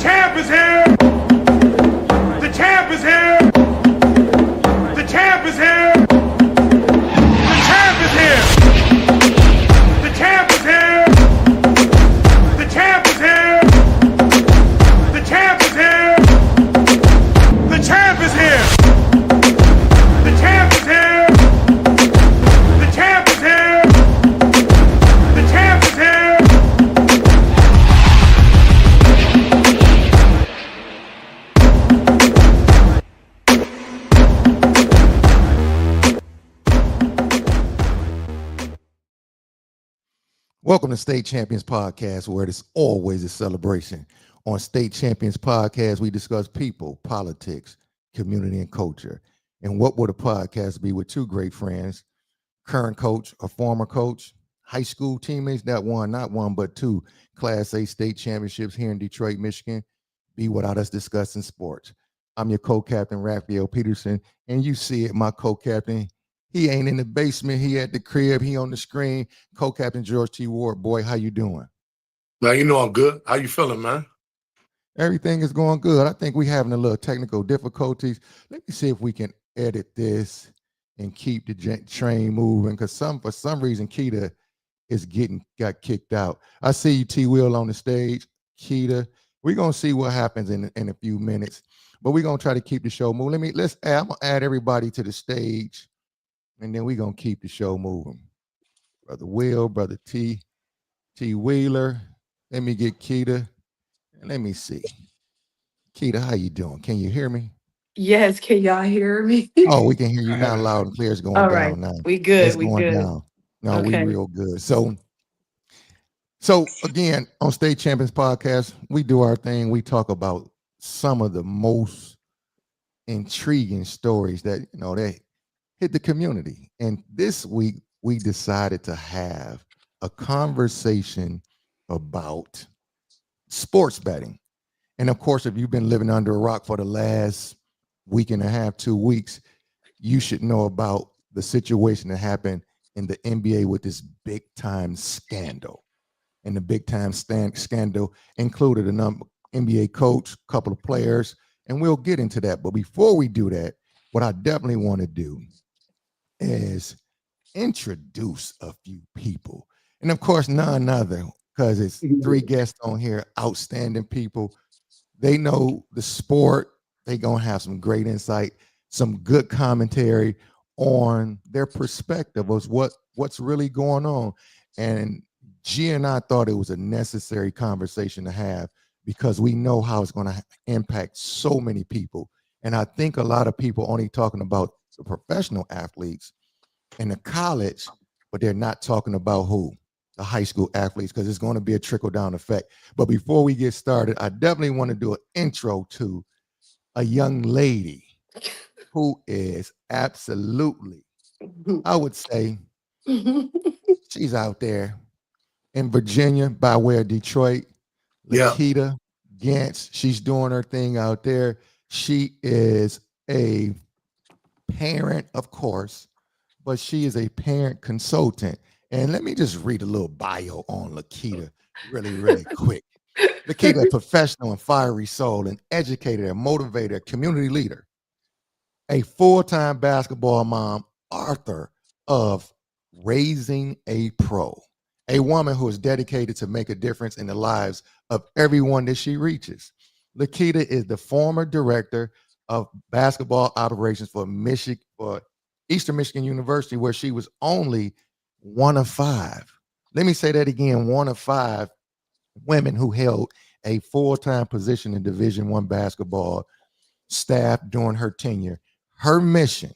champ is here. The champ is here. The champ is here. The champ is here. The champ is here. The champ is here. The champ is here. The champ is here. The champ is here. The champ is here. The champ is here. Welcome to State Champions Podcast, where it's always a celebration. On State Champions Podcast, we discuss people, politics, community, and culture. And what would a podcast be with two great friends, current coach, a former coach, high school teammates that won not one, but two Class A state championships here in Detroit, Michigan, be without us discussing sports. I'm your co-captain, Raphael Peterson, and you see it, my co-captain. He ain't in the basement. He at the crib. He on the screen. Co-captain George T. Ward. Boy, how you doing? Man, you know I'm good. How you feeling, man? Everything is going good. I think we having a little technical difficulties. Let me see if we can edit this and keep the train moving, because for some reason Kita is got kicked out. I see you, T. Will, on the stage. Kita, we're gonna see what happens in a few minutes, but we're gonna try to keep the show moving. I'm gonna add everybody to the stage, and then we're going to keep the show moving. Brother Will, Brother T. Wheeler. Let me get Kita. And let me see. Kita, how you doing? Can you hear me? Yes, can y'all hear me? Oh, we can hear you now loud and clear. It's going All down right. now. We good. It's going down. No, Okay. we real good. So again, on State Champions Podcast, we do our thing. We talk about some of the most intriguing stories that, they hit the community. And this week we decided to have a conversation about sports betting. And of course, if you've been living under a rock for the last week and a half, 2 weeks, you should know about the situation that happened in the NBA with this big time scandal. And the big time scandal included a NBA coach, a couple of players, and we'll get into that. But before we do that, what I definitely want to do is introduce a few people. And of course, none other, because it's three guests on here, outstanding people. They know the sport. They're going to have some great insight, some good commentary on their perspective of what's really going on. And G and I thought it was a necessary conversation to have, because we know how it's going to impact so many people. And I think a lot of people only talking about the professional athletes and the college, but they're not talking about the high school athletes, because it's going to be a trickle down effect. But before we get started, I definitely want to do an intro to a young lady who is absolutely, I would say, she's out there in Virginia by way of Detroit. LaKita Grantz, she's doing her thing out there. She is a parent, of course, but she is a parent consultant. And let me just read a little bio on LaKita really, really quick. LaKita, a professional and fiery soul, an educator, a motivator, a community leader, a full-time basketball mom, author of Raising a Pro, a woman who is dedicated to make a difference in the lives of everyone that she reaches. LaKita is the former director of basketball operations for Eastern Michigan University, where she was only one of 5. Let me say that again, one of 5 women who held a full-time position in Division I basketball staff during her tenure. Her mission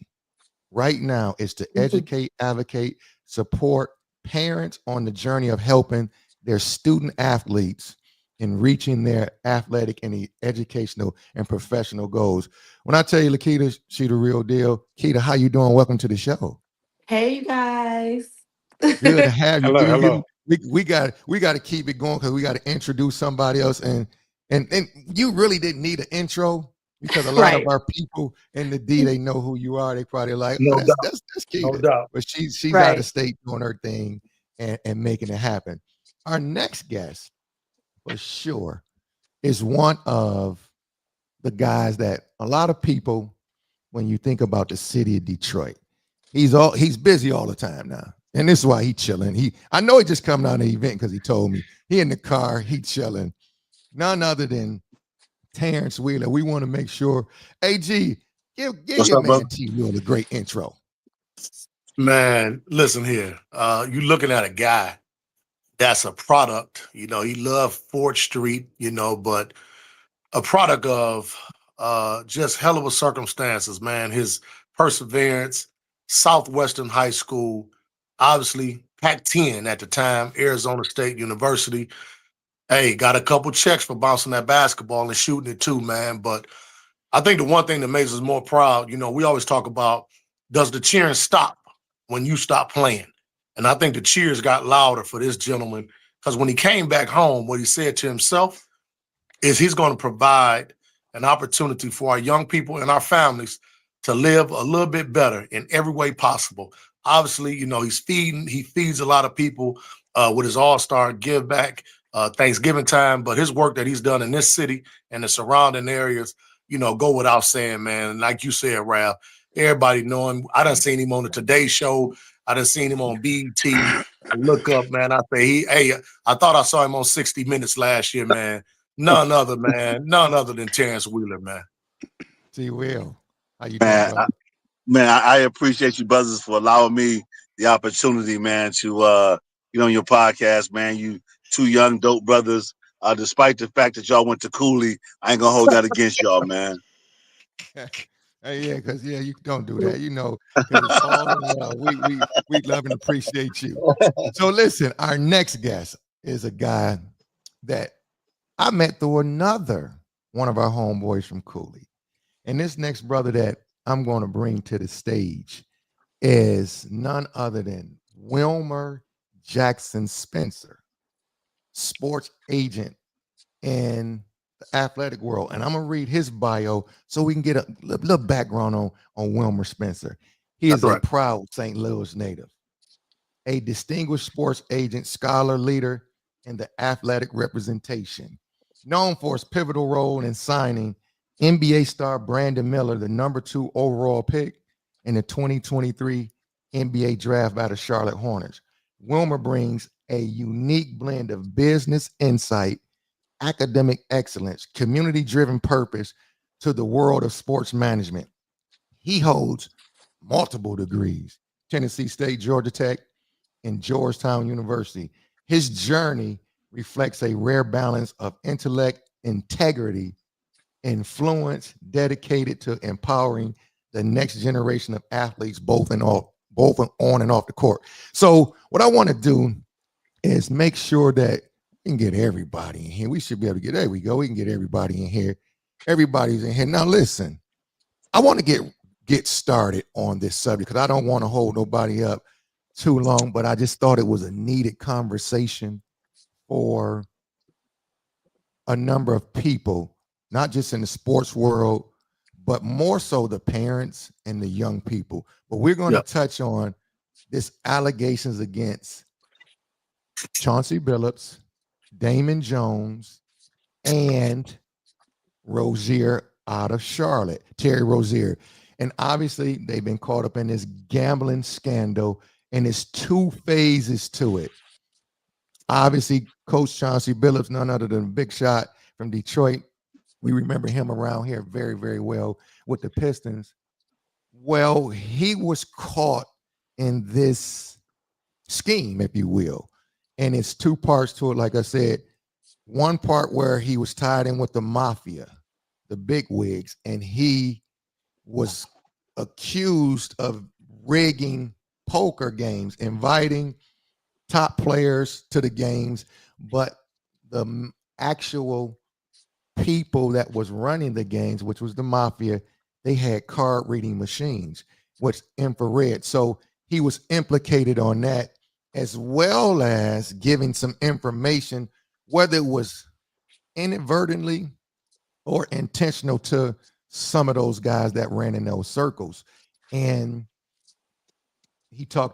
right now is to educate, advocate, support parents on the journey of helping their student athletes in reaching their athletic and educational and professional goals. When I tell you LaKita, she the real deal. Kita, how you doing? Welcome to the show. Hey, you guys. Good to have you. Hello. We got to keep it going, because we got to introduce somebody else. And you really didn't need an intro, because a lot of our people in the D, they know who you are. They probably like, that's Kita. No doubt. But she's out of state doing her thing and making it happen. Our next guest, for sure, is one of the guys that a lot of people, when you think about the city of Detroit, he's busy all the time now. And this is why he's chilling. I know he just come down to the event because he told me he in the car, he chilling. None other than Tarence Wheeler. We want to make sure. AG, give What's your up, bro? man T Will a great intro. Man, listen here. You looking at a guy that's a product. You know, he loved Fort Street. You know, but a product of just hell of a circumstances. Man, his perseverance. Southwestern High School, obviously Pac-10 at the time, Arizona State University. Hey, got a couple checks for bouncing that basketball and shooting it too, man. But I think the one thing that makes us more proud, you know, we always talk about, does the cheering stop when you stop playing? And I think the cheers got louder for this gentleman because when he came back home, what he said to himself is he's going to provide an opportunity for our young people and our families to live a little bit better in every way possible. Obviously, you know, he feeds a lot of people with his all-star give back Thanksgiving time, but his work that he's done in this city and the surrounding areas, you know, go without saying, man. And like you said, Ralph, everybody know him. I done seen him on the Today Show. I done seen him on BT. I look up, man. I say, I thought I saw him on 60 Minutes last year, man. None other, man. None other than Terrence Wheeler, man. T Will, how you doing, Man, brother? I appreciate you, brothers, for allowing me the opportunity, man, to get on your podcast, man. You two young dope brothers. Despite the fact that y'all went to Cooley, I ain't gonna hold that against y'all, man. Hey, yeah, because you don't do that, you know, because it's all in love. We love and appreciate you. So listen, our next guest is a guy that I met through another one of our homeboys from Cooley. And this next brother that I'm going to bring to the stage is none other than Wilmer Jackson Spencer, sports agent in the athletic world. And I'm going to read his bio so we can get a little background on Wilmer Spencer. He is That's right. a proud St. Louis native, a distinguished sports agent, scholar, leader in the athletic representation, known for his pivotal role in signing NBA star Brandon Miller, the #2 overall pick in the 2023 NBA draft by the Charlotte Hornets. Wilmer brings a unique blend of business insight, academic excellence, community-driven purpose to the world of sports management. He holds multiple degrees, Tennessee State, Georgia Tech, and Georgetown University. His journey reflects a rare balance of intellect, integrity, influence, dedicated to empowering the next generation of athletes, both on and off the court. So what I want to do is make sure that we can get everybody in here. We should be able to get, there we go. We can get everybody in here. Everybody's in here. Now listen, I want to get started on this subject because I don't want to hold nobody up too long, but I just thought it was a needed conversation for a number of people, not just in the sports world, but more so the parents and the young people. But we're going to touch on this allegations against Chauncey Billups, Damon Jones, and Rozier out of Charlotte, Terry Rozier. And obviously they've been caught up in this gambling scandal, and there's two phases to it. Obviously, Coach Chauncey Billups, none other than Big Shot from Detroit. We remember him around here very, very well with the Pistons. Well, he was caught in this scheme, if you will. And it's two parts to it, like I said. One part where he was tied in with the mafia, the big wigs, and he was accused of rigging poker games, inviting top players to the games, but the actual people that was running the games, which was the mafia, they had card reading machines, which infrared. So he was implicated on that, as well as giving some information, whether it was inadvertently or intentional, to some of those guys that ran in those circles. And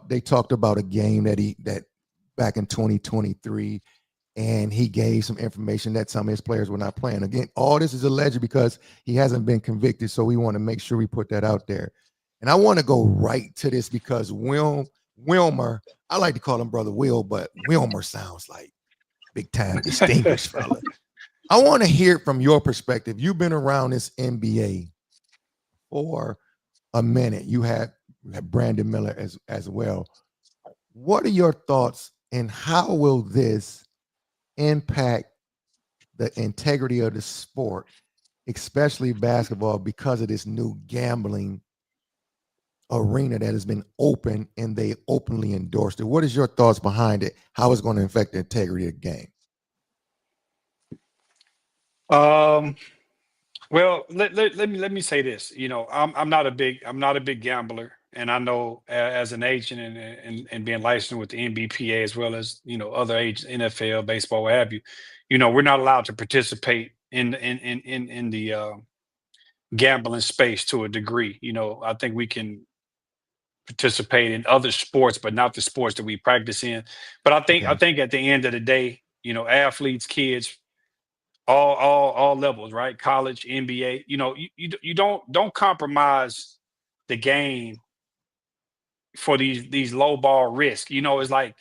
they talked about a game that back in 2023, and he gave some information that some of his players were not playing. Again, all this is alleged because he hasn't been convicted, so we want to make sure we put that out there. And I want to go right to this because Wilmer, I like to call him Brother Will, but Wilmer sounds like big time distinguished fella. I want to hear from your perspective. You've been around this NBA for a minute. You had Brandon Miller as well. What are your thoughts, and how will this impact the integrity of the sport, especially basketball, because of this new gambling arena that has been open and they openly endorsed it? What is your thoughts behind it? How it's going to affect the integrity of the game? Um, well, let me say this. I'm not a big gambler, and I know as an agent and being licensed with the NBPA as well as other agents, NFL, baseball, what have you. We're not allowed to participate in the gambling space to a degree. I think we can participate in other sports, but not the sports that we practice in. But I Okay. think at the end of the day, athletes, kids, all levels, right? College, NBA. You don't compromise the game for these low ball risk. It's like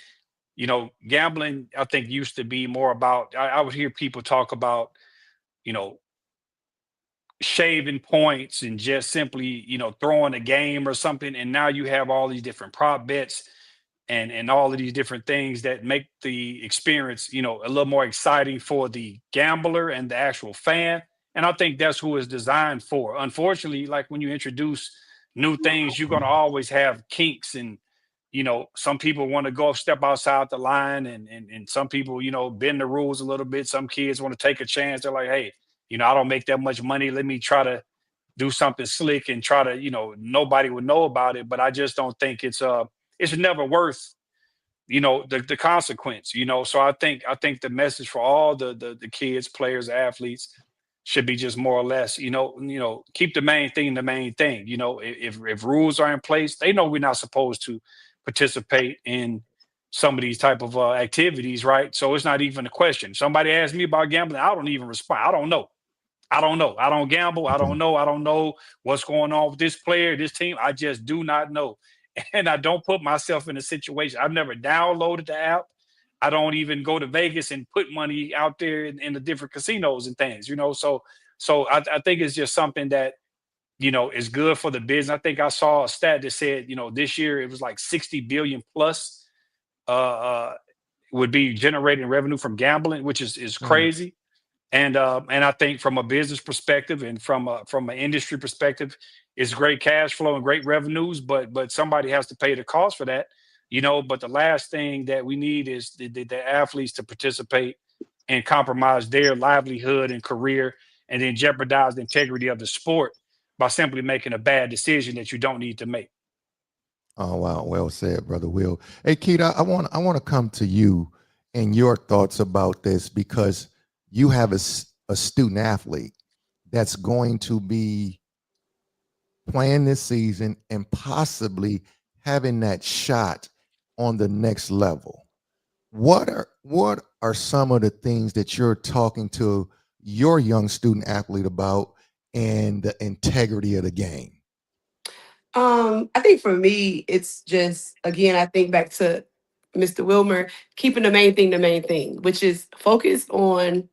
gambling. I think used to be more about. I would hear people talk about you know shaving points and just simply throwing a game or something, and now you have all these different prop bets and all of these different things that make the experience a little more exciting for the gambler and the actual fan. And I think that's who it's designed for. Unfortunately, like when you introduce new things, you're going to always have kinks, and some people want to go step outside the line, and some people bend the rules a little bit. Some kids want to take a chance. They're like, hey, I don't make that much money, let me try to do something slick and try to nobody would know about it. But I just don't think it's never worth the consequence. So I think the message for all the kids, players, athletes should be just more or less keep the main thing. If rules are in place, they know we're not supposed to participate in some of these type of activities, right? So it's not even a question. Somebody asks me about gambling, I don't even respond. I don't know. I don't know. I don't gamble. I Okay. don't know. I don't know what's going on with this player, this team. I just do not know. And I don't put myself in a situation. I've never downloaded the app. I don't even go to Vegas and put money out there in the different casinos and things. So I think it's just something that is good for the business. I think I saw a stat that said this year it was like 60 billion plus uh, uh, would be generating revenue from gambling, which is Mm. crazy. And I think from a business perspective and from an industry perspective, it's great cash flow and great revenues, but somebody has to pay the cost for that. But the last thing that we need is the athletes to participate and compromise their livelihood and career, and then jeopardize the integrity of the sport by simply making a bad decision that you don't need to make. Oh wow, well said, Brother Will. Hey, Keita, I want to come to you and your thoughts about this because you have a student athlete that's going to be playing this season and possibly having that shot on the next level. What are some of the things that you're talking to your young student athlete about and the integrity of the game? I think for me, it's just again, I think back to Mr. Wilmer, keeping the main thing, which is focus on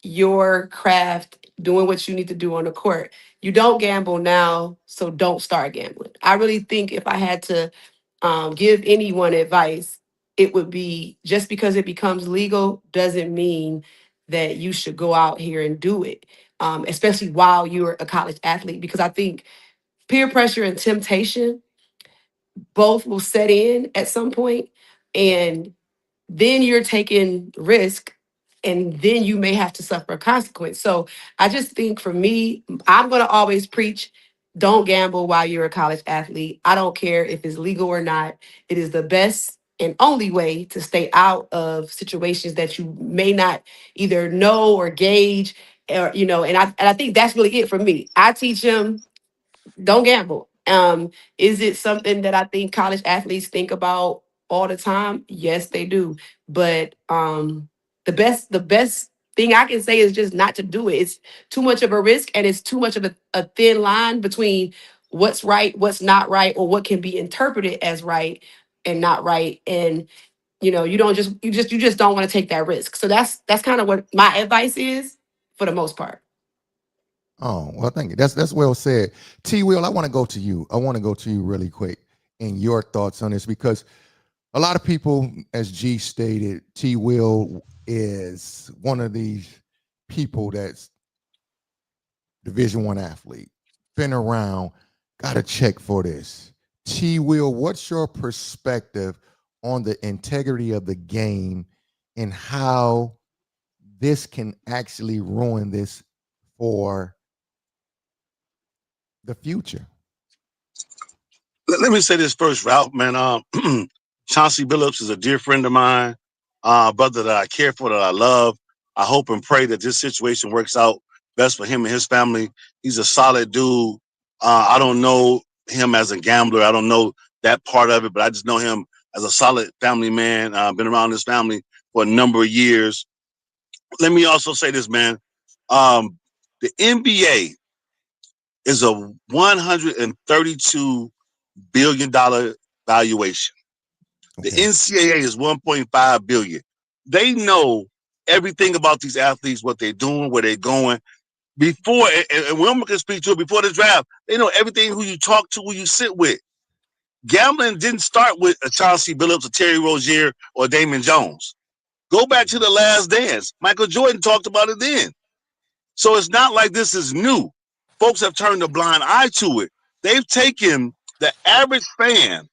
your craft, doing what you need to do on the court. You don't gamble now, so don't start gambling. I really think if I had to give anyone advice, it would be just because it becomes legal doesn't mean that you should go out here and do it, especially while you're a college athlete, because I think peer pressure and temptation both will set in at some point, and then you're taking risk, and then you may have to suffer a consequence. So I just think for me, I'm going to always preach, don't gamble while you're a college athlete. I don't care if it's legal or not. It is the best and only way to stay out of situations that you may not either know or gauge, or and I think that's really it for me. I teach them, don't gamble. Is it something that I think college athletes think about all the time? Yes, they do. But the best thing I can say is just not to do it. It's too much of a risk, and it's too much of a thin line between what's right, what's not right, or what can be interpreted as right and not right. And you just don't want to take that risk. So that's kind of what my advice is for the most part. Oh, well, thank you. That's well said. T. Will, I want to go to you. I want to go to you really quick and your thoughts on this, because a lot of people, as G stated, T. Will is one of these people that's Division One athlete, been around, got a check for this. T. Will, what's your perspective on the integrity of the game and how this can actually ruin this for the future? Let me say this first, Ralph, man. Chauncey Billups is a dear friend of mine, brother that I care for, that I love. I hope and pray that this situation works out best for him and his family. He's a solid dude. I don't know him as a gambler. I don't know that part of it, but I just know him as a solid family man. Been around his family for a number of years. Let me also say this, man. The NBA is a $132 billion valuation. The Okay. NCAA is 1.5 billion. They know everything about these athletes, what they're doing, where they're going. Before, and Wilmer can speak to it, before the draft, they know everything, who you talk to, who you sit with. Gambling didn't start with a Chauncey Billups, a Terry Rozier, or Damon Jones. Go back to The Last Dance. Michael Jordan talked about it then. So it's not like this is new. Folks have turned a blind eye to it. They've taken the average fan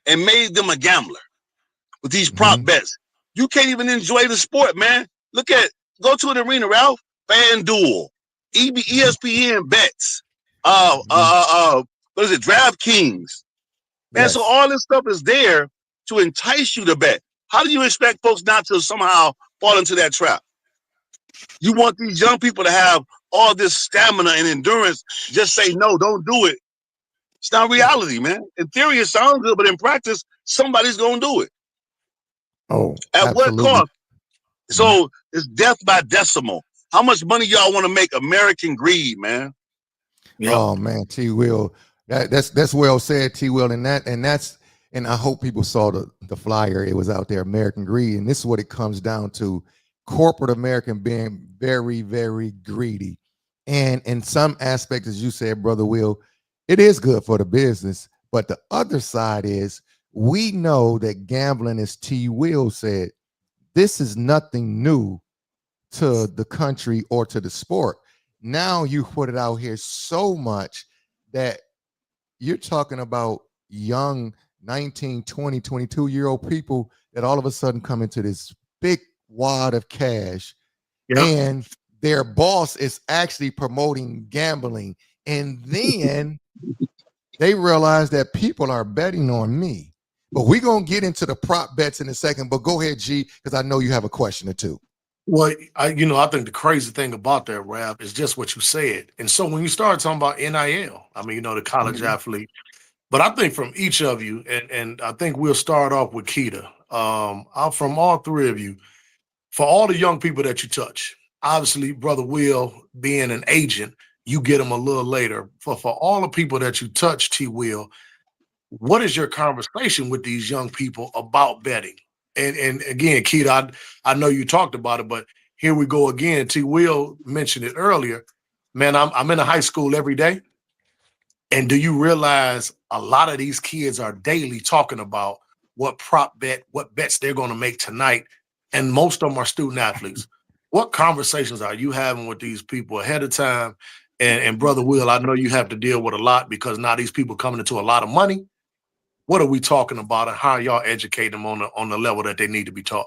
and made them a gambler with these prop bets. You can't even enjoy the sport, man. Go to an arena, Ralph. FanDuel, ESPN bets, what is it, DraftKings. Man, so Yes. all this stuff is there to entice you to bet. How do you expect folks not to somehow fall into that trap? You want these young people to have all this stamina and endurance, just say no, don't do it. It's not reality, man. In theory, it sounds good, but in practice, somebody's going to do it. Oh, At what absolutely. cost? So it's death by decimal. How much money y'all want to make? American greed, man. Yep. Oh man, T. Will, that's well said, T. Will, and I hope people saw the flyer. It was out there, American greed, and this is what it comes down to: corporate American being very, very greedy, and in some aspects, as you said, Brother Will, it is good for the business. But the other side is, we know that gambling, as T. Will said, this is nothing new to the country or to the sport. Now you put it out here so much that you're talking about young 19, 20, 22-year-old people that all of a sudden come into this big wad of cash, and their boss is actually promoting gambling. And then they realize that people are betting on me. But we're going to get into the prop bets in a second. But go ahead, G, because I know you have a question or two. Well, I think the crazy thing about that, Rap, is just what you said. And so when you start talking about NIL, I mean, the college athlete, but I think from each of you, and I think we'll start off with Kita, from all three of you, for all the young people that you touch, obviously, Brother Will being an agent, you get them a little later. For all the people that you touch, T. Will, what is your conversation with these young people about betting? And again, Keita, I know you talked about it, but here we go again. T. Will mentioned it earlier. Man, I'm in a high school every day. And do you realize a lot of these kids are daily talking about what bets they're going to make tonight? And most of them are student athletes. What conversations are you having with these people ahead of time? And Brother Will, I know you have to deal with a lot because now these people coming into a lot of money. What are we talking about, and how are y'all educate them on the level that they need to be taught?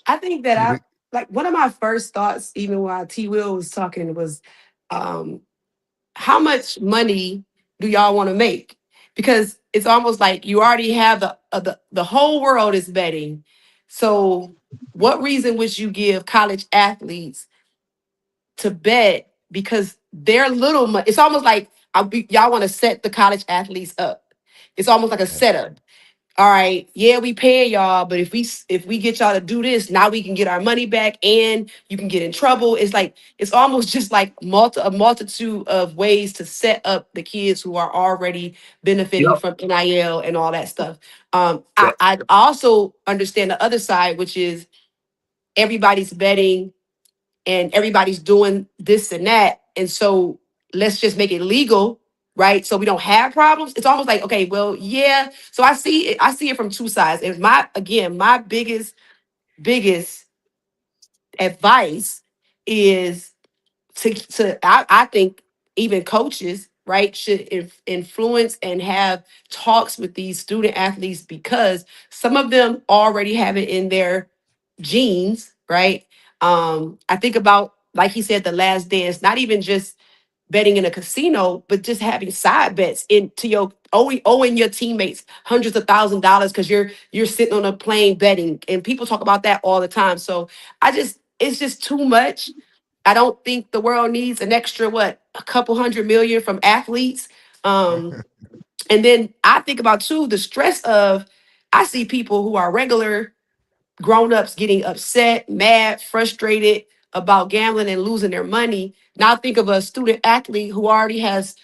I think that one of my first thoughts, even while T. Will was talking, was how much money do y'all want to make? Because it's almost like you already have the whole world is betting. So what reason would you give college athletes to bet? Because they're little money. It's almost like y'all want to set the college athletes up. It's almost like a setup. all right, yeah, we pay y'all, but if we get y'all to do this, now we can get our money back and you can get in trouble. It's like it's almost just like a multitude of ways to set up the kids who are already benefiting Yep. from NIL and all that stuff. Yep. I also understand the other side, which is everybody's betting and everybody's doing this and that. And so let's just make it legal, right? So we don't have problems. It's almost like, okay, well, yeah. So I see it from two sides. And my biggest advice is I think even coaches, right, should influence and have talks with these student athletes because some of them already have it in their genes, right? I think about, like he said, the last dance, not even just betting in a casino, but just having side bets into your owing your teammates hundreds of $1,000s because you're sitting on a plane betting, and people talk about that all the time. So it's just too much. I don't think the world needs an extra a couple hundred million from athletes. And then I think about too the stress of I see people who are regular grown-ups getting upset, mad, frustrated about gambling and losing their money. Now think of a student athlete who already has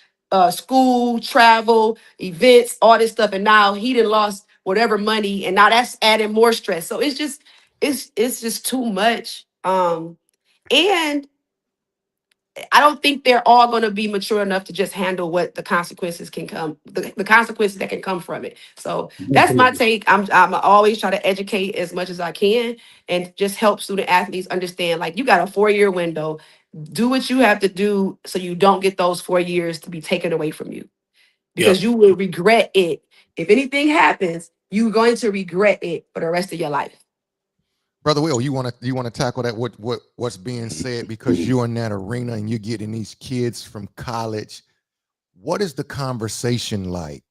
school, travel, events, all this stuff, and now he done lost whatever money, and now that's adding more stress. So it's just too much. And I don't think they're all going to be mature enough to just handle what the consequences can come, the consequences that can come from it. So that's my take. I'm always try to educate as much as I can and just help student athletes understand, like, you got a 4-year window. Do what you have to do so you don't get those 4 years to be taken away from you, Yep. because you will regret it. If anything happens, you're going to regret it for the rest of your life. Brother Will, you want to tackle that what's being said, because you're in that arena and you're getting these kids from college. What is the conversation like,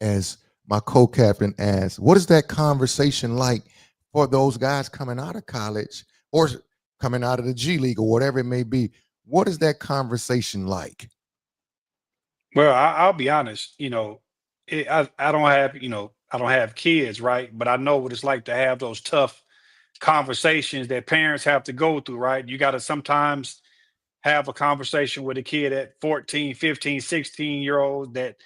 as my co-captain asked? What is that conversation like for those guys coming out of college or coming out of the G League or whatever it may be? What is that conversation like? Well, I'll be honest. I don't have I don't have kids, right? But I know what it's like to have those tough conversations that parents have to go through, right? You got to sometimes have a conversation with a kid at 14, 15, 16-year old that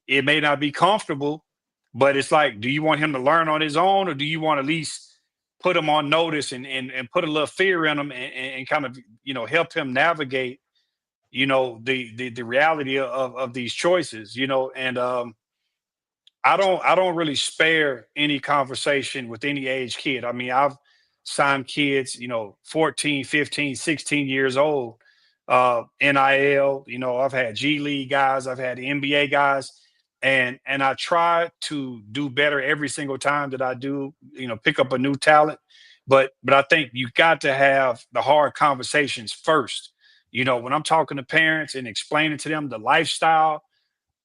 it may not be comfortable, but it's like, do you want him to learn on his own, or do you want to at least put him on notice and put a little fear in him and kind of, help him navigate, the reality of these choices, and I don't really spare any conversation with any age kid. I mean, I've signed kids, 14, 15, 16 years old, NIL, I've had G League guys, I've had NBA guys, and I try to do better every single time that I do, pick up a new talent. But I think you got to have the hard conversations first. When I'm talking to parents and explaining to them the lifestyle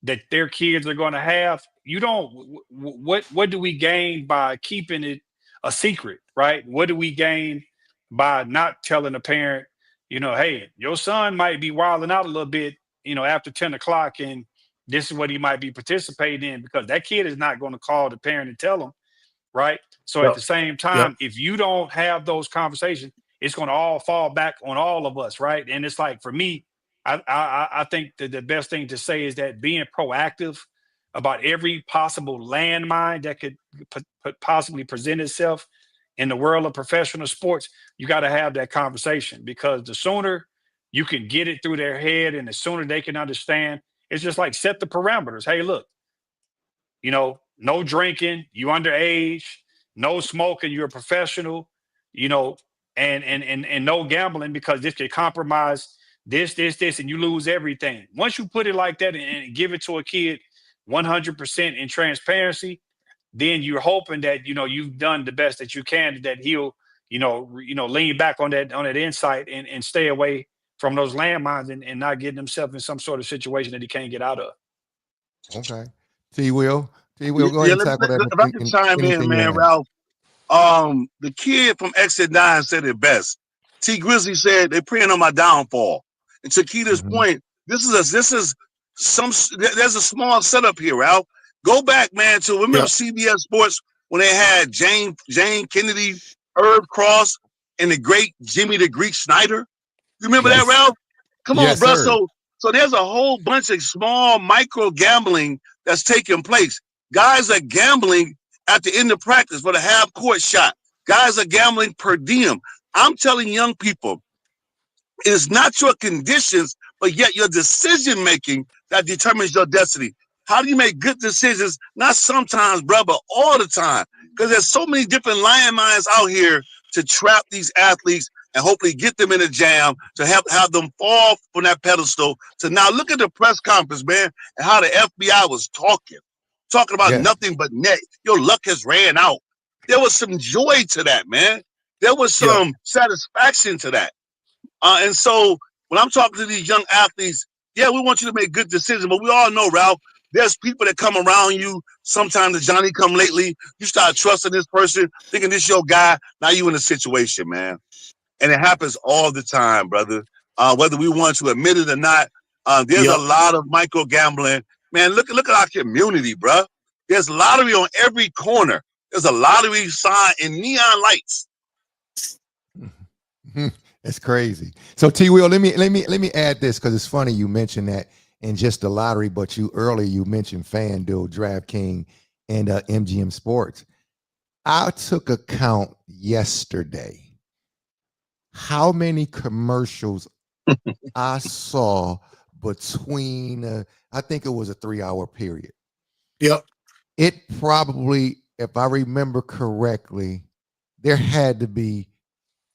that their kids are going to have, you don't what do we gain by keeping it a secret, right? What do we gain by not telling a parent, hey, your son might be wilding out a little bit, after 10 o'clock, and this is what he might be participating in, because that kid is not going to call the parent and tell them, right? So at Yep. the same Yep. time, if you don't have those conversations, it's going to all fall back on all of us, right? And it's like, for me, I think that the best thing to say is that being proactive about every possible landmine that could possibly present itself in the world of professional sports, you got to have that conversation, because the sooner you can get it through their head and the sooner they can understand, it's just like, set the parameters. Hey, look, no drinking, you underage, no smoking, you're a professional, you know, and no gambling, because this could compromise this, and you lose everything. Once you put it like that and give it to a kid 100% in transparency, then you're hoping that, you've done the best that you can, that he'll, lean back on that insight and stay away from those landmines and not getting himself in some sort of situation that he can't get out of. Okay. T Will, go ahead Yeah, and tackle that. if I can chime in, Anything you man, have. Ralph. The kid from Exit 9 said it best. T Grizzly said they're preying on my downfall. And to Keita's Mhm. point, there's a small setup here, Ralph. Go back, man, to remember Yeah. CBS Sports when they had Jane Kennedy, Herb Cross, and the great Jimmy the Greek Snyder. You remember that, Yes. Ralph? Come on, Yes, bro. sir. So there's a whole bunch of small micro gambling that's taking place. Guys are gambling at the end of practice for the half court shot. Guys are gambling per diem. I'm telling young people, it is not your conditions, but yet your decision making that determines your destiny. How do you make good decisions? Not sometimes, bro, but all the time. Because there's so many different lion minds out here to trap these athletes and hopefully get them in a jam to have them fall from that pedestal. To now look at the press conference, man, and how the FBI was talking about Yeah. nothing but net. Your luck has ran out. There was some joy to that, man. There was Yeah. some satisfaction to that. And so when I'm talking to these young athletes, yeah, we want you to make good decisions, but we all know, Ralph, there's people that come around you. Sometimes the Johnny come lately. You start trusting this person, thinking this your guy. Now you in a situation, man. And it happens all the time, brother. Whether we want to admit it or not, there's Yeah. a lot of micro gambling. Man, look at our community, bro. There's lottery on every corner. There's a lottery sign in neon lights. It's crazy. So T Will, let me add this because it's funny you mentioned that in just the lottery, but you mentioned FanDuel, DraftKings, and MGM Sports. I took account yesterday how many commercials I saw between I think it was a 3-hour period. Yep. It probably, if I remember correctly, there had to be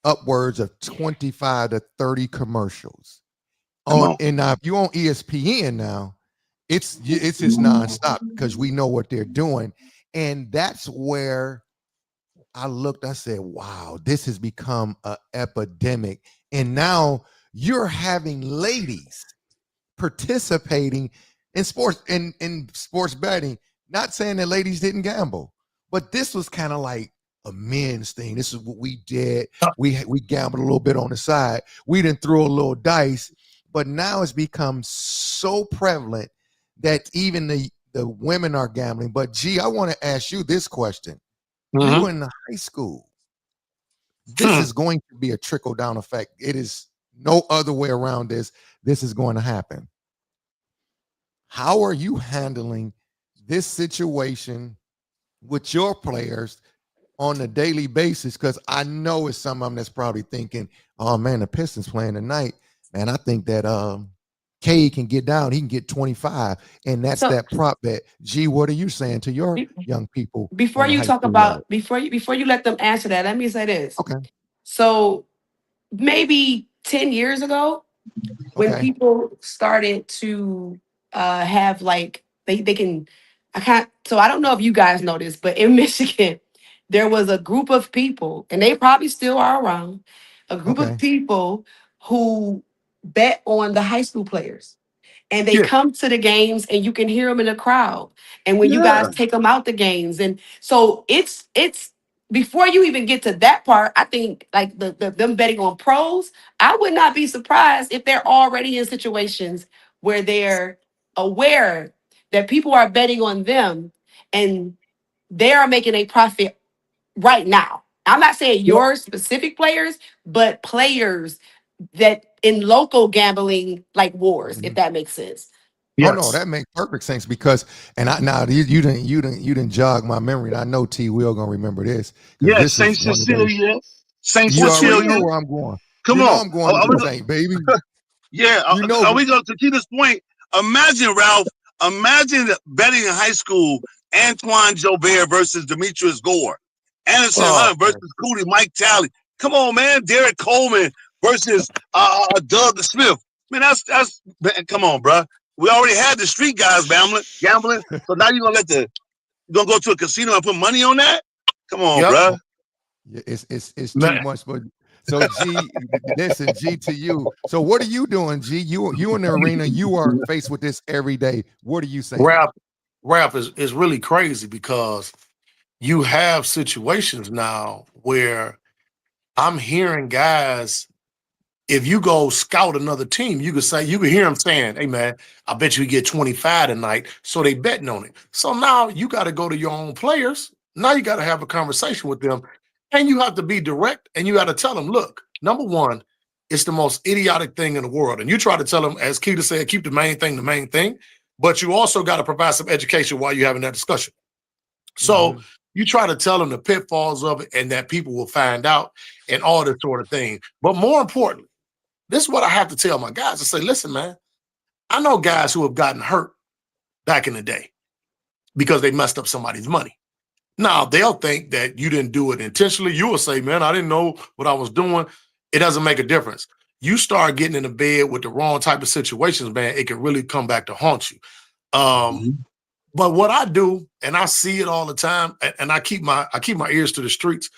upwards of 25 to 30 commercials. And now if you're on ESPN now, it's just nonstop because we know what they're doing. And that's where I looked, I said, wow, this has become an epidemic. And now you're having ladies participating in sports, in sports betting. Not saying that ladies didn't gamble, but this was kind of like a men's thing. This is what we did. We gambled a little bit on the side. We didn't throw a little dice, but now it's become so prevalent that even the women are gambling. But G, I want to ask you this question. You in the high school, this is going to be a trickle down effect. It is no other way around this. This is going to happen. How are you handling this situation with your players on a daily basis? Because I know it's some of them that's probably thinking, oh man, the Pistons playing tonight. Man, I think that K can get down, he can get 25. And that's that prop bet. G, what are you saying to your young people? Before you talk about, before you let them answer that, let me say this. Okay. So maybe 10 years ago, when people started to have like they can so I don't know if you guys know this, but in Michigan, there was a group of people, and they probably still are around, a group of people who bet on the high school players. And they come to the games and you can hear them in the crowd. And when you guys take them out the games. And so it's before you even get to that part, I think like them betting on pros, I would not be surprised if they're already in situations where they're aware that people are betting on them and they are making a profit right now. I'm not saying your specific players, but players that in local gambling like wars, if that makes sense. Oh no, that makes perfect sense because, and now you didn't jog my memory. And I know T Will gonna remember this. Yeah, this Saint Cecilia. Saint You already Cecilia. know where I'm going. Come you know on, I'm going to the Saint, baby. Yeah, you know. Are we going to Keita's point? Imagine, Ralph. Imagine betting in high school: Antoine Jobert versus Demetrius Gore, Anderson Hunt versus Cootie Mike Talley. Come on, man. Derek Coleman versus Doug Smith. Man, that's man, come on, bro. We already had the street guys gambling. So now you're gonna go to a casino and put money on that? Come on, bro. Yeah, it's too much, but so G, listen, G to you. So what are you doing, G? You in the arena, you are faced with this every day. What are you saying? Rap is really crazy because you have situations now where I'm hearing guys if you go scout another team, you could hear them saying, hey man, I bet you get 25 tonight. So they betting on it. So now you got to go to your own players. Now you got to have a conversation with them. And you have to be direct and you got to tell them, look, number one, it's the most idiotic thing in the world. And you try to tell them, as Keita said, keep the main thing. But you also got to provide some education while you're having that discussion. So you try to tell them the pitfalls of it and that people will find out and all this sort of thing. But more importantly, this is what I have to tell my guys. I say, listen, man, I know guys who have gotten hurt back in the day because they messed up somebody's money. Now, they'll think that you didn't do it intentionally. You will say, man, I didn't know what I was doing. It doesn't make a difference. You start getting in the bed with the wrong type of situations, man, it can really come back to haunt you. But what I do, and I see it all the time, and I keep my ears to the streets,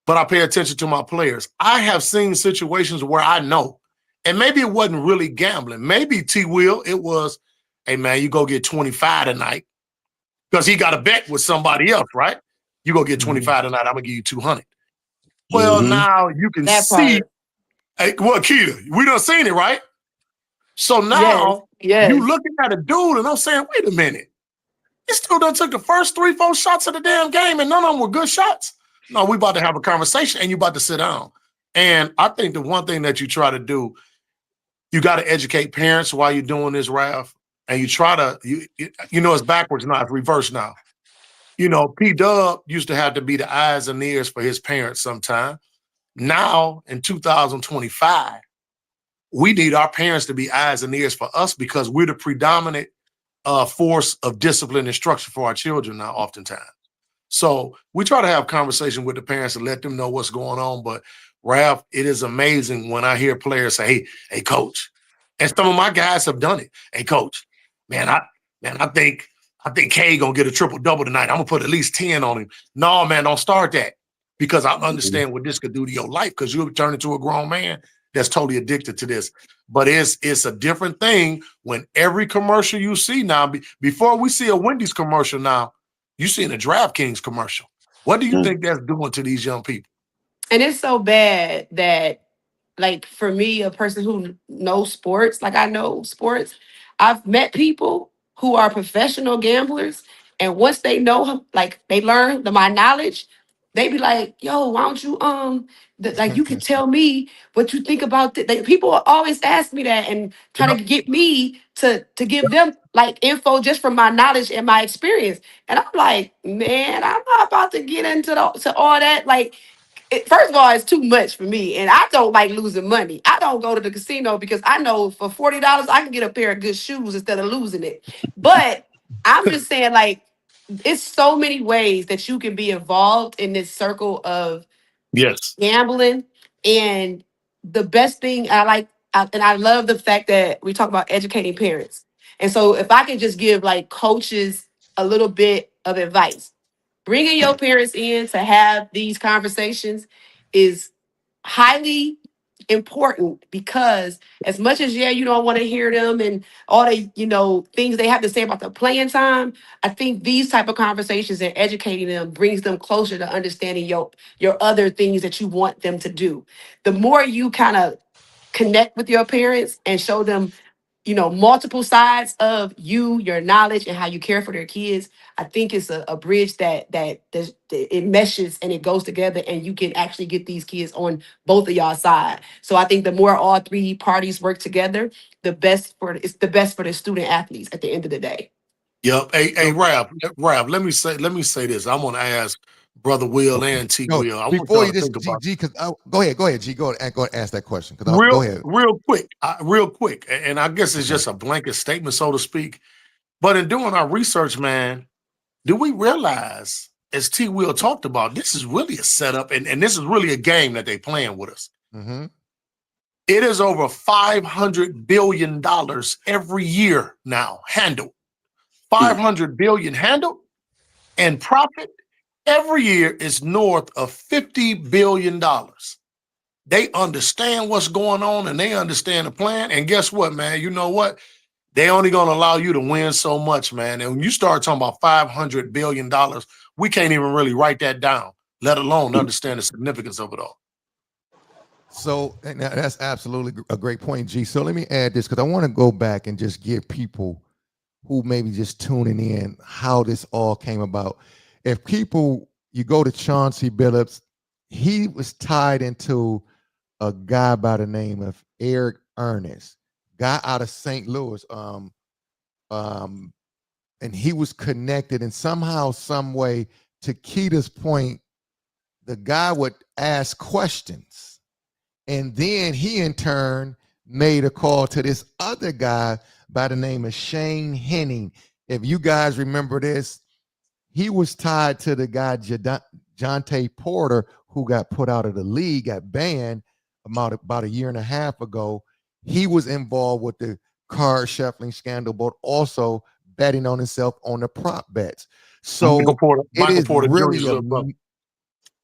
but I pay attention to my players. I have seen situations where I know, and maybe it wasn't really gambling. Maybe T-Will, it was, hey, man, you go get 25 tonight because he got a bet with somebody else, right? You go get 25 tonight, I'm going to give you 200. Well, now you can see, hey, well, Keita, we done seen it, right? So now you looking at a dude, and I'm saying, wait a minute. This dude done took the first 3-4 shots of the damn game, and none of them were good shots. No, we about to have a conversation, and you about to sit down. And I think the one thing that you try to do, you got to educate parents while you're doing this, Ralph. And you try to, you know, it's backwards now, it's reverse now. You know, P-Dub used to have to be the eyes and ears for his parents sometime. Now, in 2025, we need our parents to be eyes and ears for us because we're the predominant force of discipline and structure for our children now, oftentimes. So we try to have conversation with the parents and let them know what's going on. But Ralph, it is amazing when I hear players say, hey, coach, and some of my guys have done it. Hey, coach, I think K gonna get a triple-double tonight. I'm gonna put at least 10 on him. No, man, don't start that because I understand what this could do to your life because you'll turn into a grown man that's totally addicted to this. But it's a different thing when every commercial you see now, before we see a Wendy's commercial now, you seeing a DraftKings commercial. What do you think that's doing to these young people? And it's so bad that, like, for me, a person who knows sports, like I know sports, I've met people who are professional gamblers, and once they know, like, they learn my knowledge, they be like, yo, why don't you like you can tell me what you think about this. Like, people always ask me that and try to get me to give them like info just from my knowledge and my experience. And I'm like, man, I'm not about to get into to all that. Like, first of all, it's too much for me, and I don't like losing money. I don't go to the casino because I know for $40 I can get a pair of good shoes instead of losing it. But I'm just saying, like, it's so many ways that you can be involved in this circle of gambling. And the best thing and I love the fact that we talk about educating parents. And so if I can just give like coaches a little bit of advice, bringing your parents in to have these conversations is highly important because as much as you don't want to hear them and all the things they have to say about the playing time, I think these type of conversations and educating them brings them closer to understanding your other things that you want them to do. The more you kind of connect with your parents and show them multiple sides of your knowledge and how you care for their kids, I think it's a bridge that it meshes and it goes together, and you can actually get these kids on both of y'all side. So I think the more all three parties work together, it's the best for the student athletes at the end of the day. Yep. Hey, Ralph, let me say this. I'm gonna ask Brother Will and T. No, Will. before you just G, because go ahead, G, go and ask that question. Go ahead. Real quick, and I guess it's just a blanket statement, so to speak. But in doing our research, man, do we realize, as T. Will talked about, this is really a setup, and this is really a game that they playing with us. Mm-hmm. It is over $500 billion every year now handled. 500 billion handled, and profit every year is north of $50 billion. They understand what's going on and they understand the plan. And guess what, man? You know what? They only going to allow you to win so much, man. And when you start talking about $500 billion, we can't even really write that down, let alone understand the significance of it all. So and that's absolutely a great point, G. So let me add this because I want to go back and just give people who maybe just tuning in how this all came about. If people, you go to Chauncey Billups, he was tied into a guy by the name of Eric Ernest, guy out of St. Louis. Um, and he was connected in somehow, some way, to Keita's point, the guy would ask questions. And then he in turn made a call to this other guy by the name of Shane Henning. If you guys remember this, he was tied to the guy Jonte Porter, who got put out of the league, got banned about a year and a half ago. He was involved with the card shuffling scandal, but also betting on himself on the prop bets. So Michael Porter Jr.'s little brother.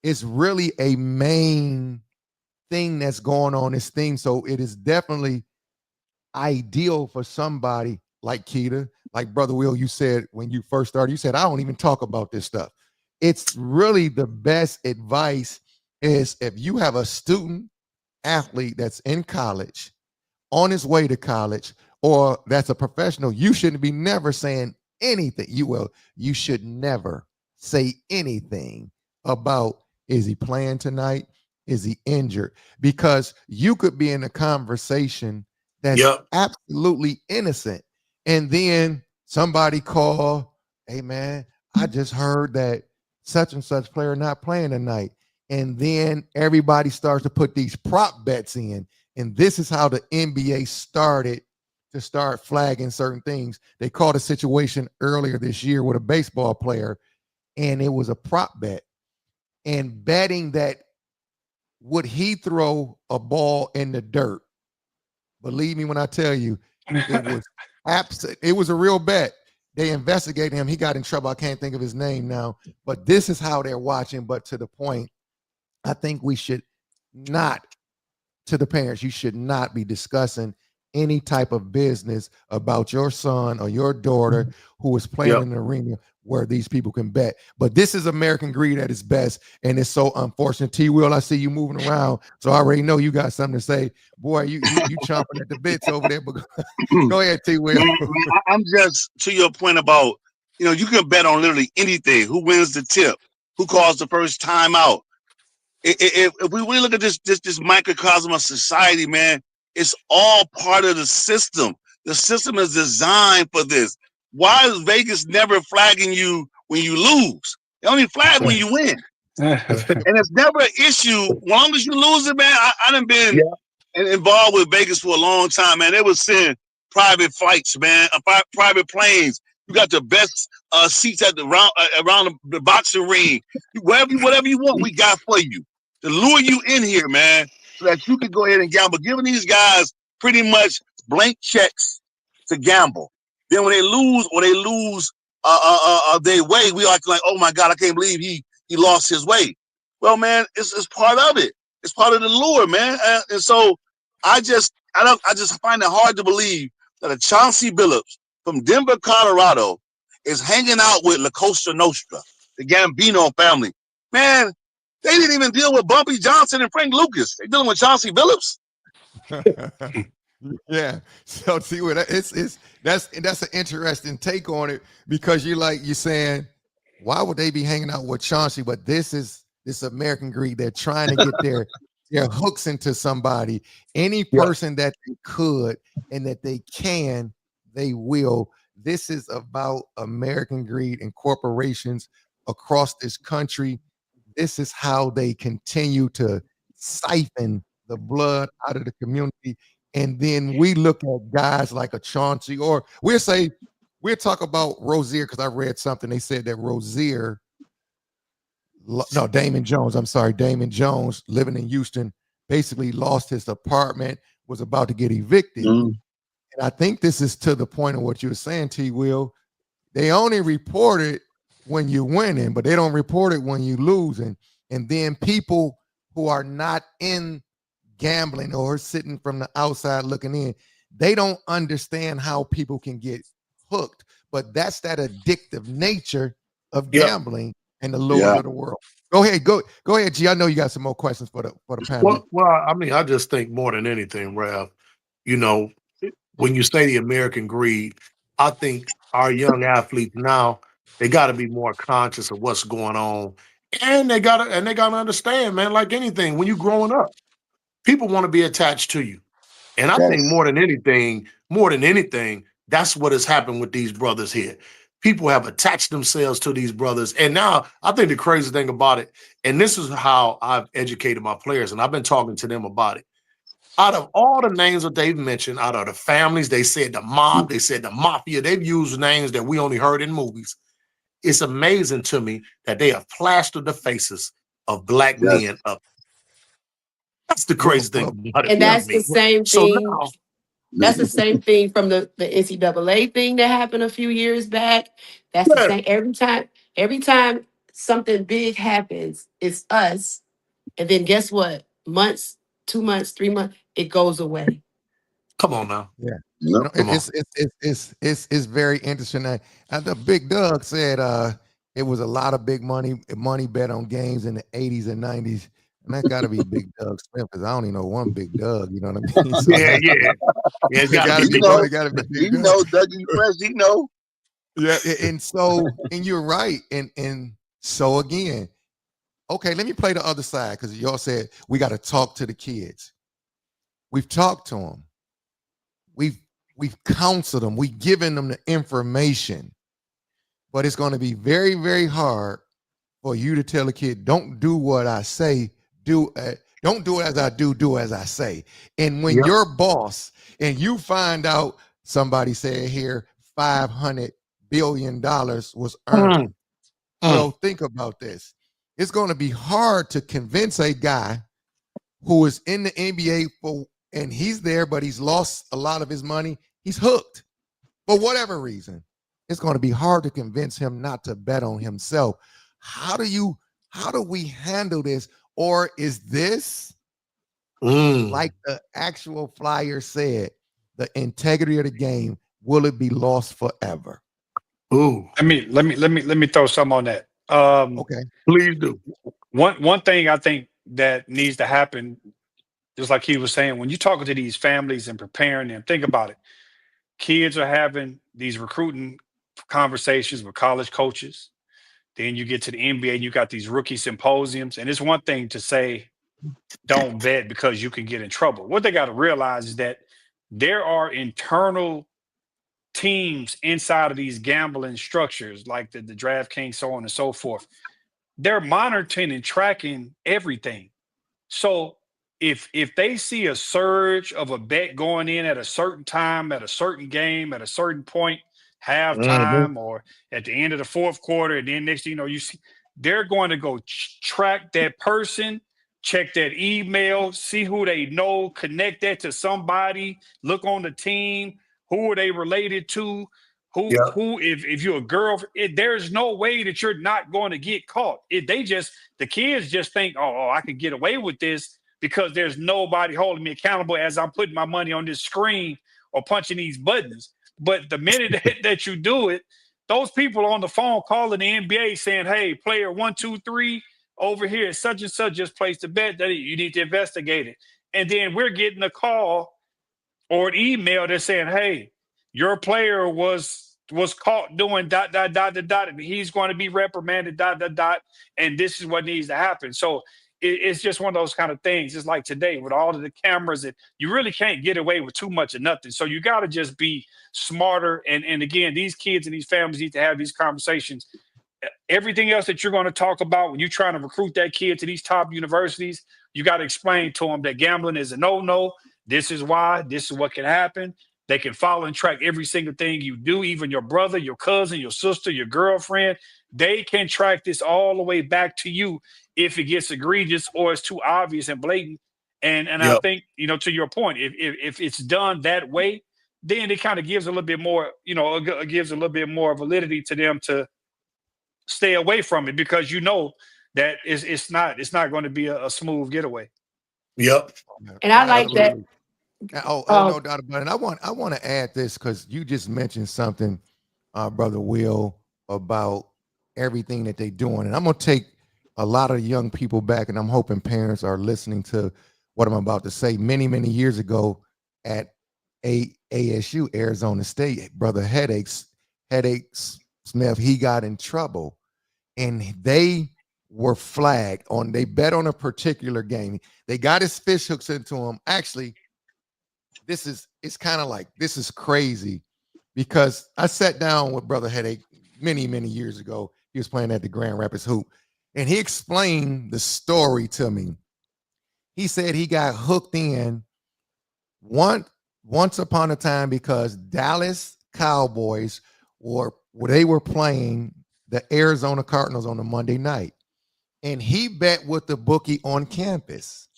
It's really a main thing that's going on this thing. So it is definitely ideal for somebody like Kita, like Brother Will, you said when you first started, you said, I don't even talk about this stuff. It's really the best advice is if you have a student athlete that's in college, on his way to college, or that's a professional, you shouldn't be never saying anything. You should never say anything about, is he playing tonight? Is he injured? Because you could be in a conversation that's absolutely innocent. And then somebody call, hey man, I just heard that such and such player not playing tonight. And then everybody starts to put these prop bets in. And this is how the NBA started to start flagging certain things. They caught a situation earlier this year with a baseball player, and it was a prop bet. And betting that would he throw a ball in the dirt? Believe me when I tell you, it was a real bet. They investigated him. He got in trouble. I can't think of his name now, but this is how they're watching. But to the point, I think we should not, to the parents, you should not be discussing any type of business about your son or your daughter who is playing in an arena where these people can bet. But this is American greed at its best, and it's so unfortunate. T. Will, I see you moving around, so I already know you got something to say. Boy, you chomping at the bits over there. But go ahead, T. Will. I'm just to your point about, you can bet on literally anything. Who wins the tip? Who calls the first timeout? If we really look at this microcosm of society, man, it's all part of the system. The system is designed for this. Why is Vegas never flagging you when you lose? They only flag when you win. And it's never an issue. As long as you lose it, man, I done been involved with Vegas for a long time, man. They would send private flights, man, private planes. You got the best seats at around the boxing ring. Whatever you want, we got for you to lure you in here, man, so that you can go ahead and gamble. Giving these guys pretty much blank checks to gamble. Then when they lose their way, we are like, oh my God, I can't believe he lost his way. Well, man, it's part of it. It's part of the lure, man. And so I just find it hard to believe that a Chauncey Billups from Denver, Colorado, is hanging out with La Costa Nostra, the Gambino family. Man, they didn't even deal with Bumpy Johnson and Frank Lucas. They're dealing with Chauncey Billups. Yeah. So see what that's an interesting take on it, because you're saying, why would they be hanging out with Chauncey? But this American greed. They're trying to get their hooks into somebody. Any person that they could and that they can, they will. This is about American greed and corporations across this country. This is how they continue to siphon the blood out of the community. And then we look at guys like a Chauncey, or we'll talk about Rozier, because I read something. They said that Damon Jones, living in Houston, basically lost his apartment, was about to get evicted. And I think this is to the point of what you were saying, T. Will. They only report it when you're winning, but they don't report it when you're losing. And then people who are not in gambling or sitting from the outside looking in, they don't understand how people can get hooked. But that's that addictive nature of gambling. and the lures Yeah. of the world. Go ahead, G. I know you got some more questions for the panel. Well, I mean, I just think more than anything, Rev, you know, when you say the American greed, I think our young athletes now, they got to be more conscious of what's going on. And they gotta understand, man, like anything, when you growing up, people want to be attached to you. And I think Yes. more than anything, that's what has happened with these brothers here. People have attached themselves to these brothers. And now I think the crazy thing about it, and this is how I've educated my players, and I've been talking to them about it. Out of all the names that they've mentioned, out of the families, they said the mob, they said the mafia, they've used names that we only heard in movies. It's amazing to me that they have plastered the faces of black Yes. men up. That's the Well, crazy thing about it And to that's the me. same So thing. now, That's the same thing from the NCAA thing that happened a few years back. That's the yeah, same every time something big happens, it's us. And then guess what? Months, 2 months, 3 months, it goes away. come on now. yeah. Yep. Come on. It's very interesting. The Big Doug said it was a lot of big money bet on games in the 80s and 90s. And that got to be Big Doug Smith, because I only know one Big Doug, you know what I mean? So Yeah, yeah. Yeah, it's it got to got be to be You big. know, it got to be he Big Doug. know Dougie Fresh. He know. Yeah, and you're right. And so again, okay, let me play the other side, because y'all said we got to talk to the kids. We've talked to them. We've counseled them. We've given them the information. But it's going to be very, very hard for you to tell a kid, don't do what I say, don't do it as I do as I say. And when Yep. your boss and you find out somebody said here $500 billion was earned. Mm, mm. Well, think about this. It's going to be hard to convince a guy who is in the NBA and he's there, but he's lost a lot of his money. He's hooked for whatever reason. It's going to be hard to convince him not to bet on himself. How do we handle this? Or is this, like the actual flyer said, the integrity of the game? Will it be lost forever? Ooh, Let me throw some on that. Okay. please do. One thing I think that needs to happen, just like he was saying, when you're talking to these families and preparing them, think about it. Kids are having these recruiting conversations with college coaches. Then you get to the NBA and you got these rookie symposiums. And it's one thing to say, don't bet because you can get in trouble. What they got to realize is that there are internal teams inside of these gambling structures, like the DraftKings, so on and so forth. They're monitoring and tracking everything. So if they see a surge of a bet going in at a certain time, at a certain game, at a certain point, Mhm. halftime or at the end of the fourth quarter, and then next thing you know, you see they're going to go track that person, check that email, see who they know, connect that to somebody, look on the team, who are they related to, Yeah. who if you're a girl, there's no way that you're not going to get caught. The kids just think, oh, I can get away with this because there's nobody holding me accountable as I'm putting my money on this screen or punching these buttons. But the minute that you do it, those people on the phone calling the NBA saying, hey, player 1, 2, 3 over here, such and such just placed a bet that you need to investigate it. And then we're getting a call or an email that's saying, hey, your player was caught doing dot dot dot dot dot, and he's going to be reprimanded dot dot dot, and this is what needs to happen. So it's just one of those kind of things. It's like today with all of the cameras, that you really can't get away with too much of nothing. So you got to just be smarter. And again, these kids and these families need to have these conversations. Everything else that you're going to talk about when you're trying to recruit that kid to these top universities, you got to explain to them that gambling is a no-no. This is why. This is what can happen. They can follow and track every single thing you do, even your brother, your cousin, your sister, your girlfriend. They can track this all the way back to you if it gets egregious or it's too obvious and blatant. And I Yep. think, to your point, if it's done that way, then it kind of gives a little bit more, it gives a little bit more validity to them to stay away from it, because that it's not going to be a smooth getaway. Yep. And I like that. Absolutely. Oh, no Um, doubt about it. I want to add this, because you just mentioned something, Brother Will, about everything that they're doing. And I'm going to take a lot of young people back, and I'm hoping parents are listening to what I'm about to say. Many, many years ago at ASU, Arizona State, brother Headaches Smith, he got in trouble, and they were flagged on. They bet on a particular game. They got his fish hooks into him. Actually, it's kind of like, this is crazy, because I sat down with brother Headache many, many years ago. He was playing at the Grand Rapids Hoop, and he explained the story to me. He said he got hooked in once upon a time because Dallas Cowboys were playing the Arizona Cardinals on a Monday night, and he bet with the bookie on campus.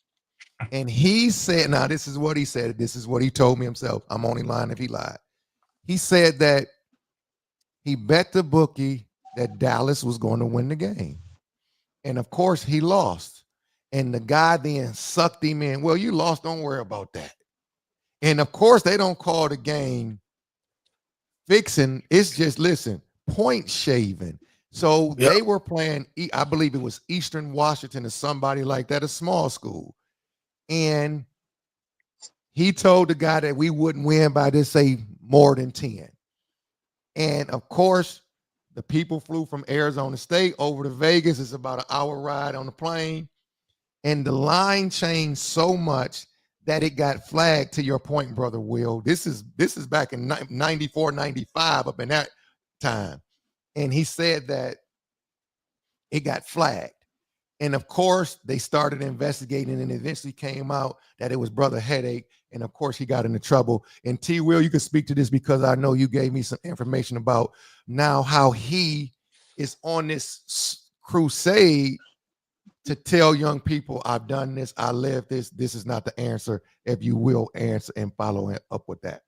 And he said, now this is what he said. This is what he told me himself. I'm only lying if he lied. He said that he bet the bookie that Dallas was going to win the game. And of course he lost. And the guy then sucked him in. Well, you lost. Don't worry about that. And of course they don't call the game fixing. It's just, listen, point shaving. So they were playing, I believe it was Eastern Washington or somebody like that, a small school. And he told the guy that we wouldn't win by, this say, more than 10. And of course, the people flew from Arizona State over to Vegas. It's about an hour ride on the plane. And the line changed so much that it got flagged, to your point, brother Will. This is back in 94, 95, up in that time. And he said that it got flagged. And of course, they started investigating, and eventually came out that it was brother Headache. And of course, he got into trouble. And T. Will, you can speak to this, because I know you gave me some information about now how he is on this crusade to tell young people, I've done this, I live this. This is not the answer. If you will answer and follow up with that.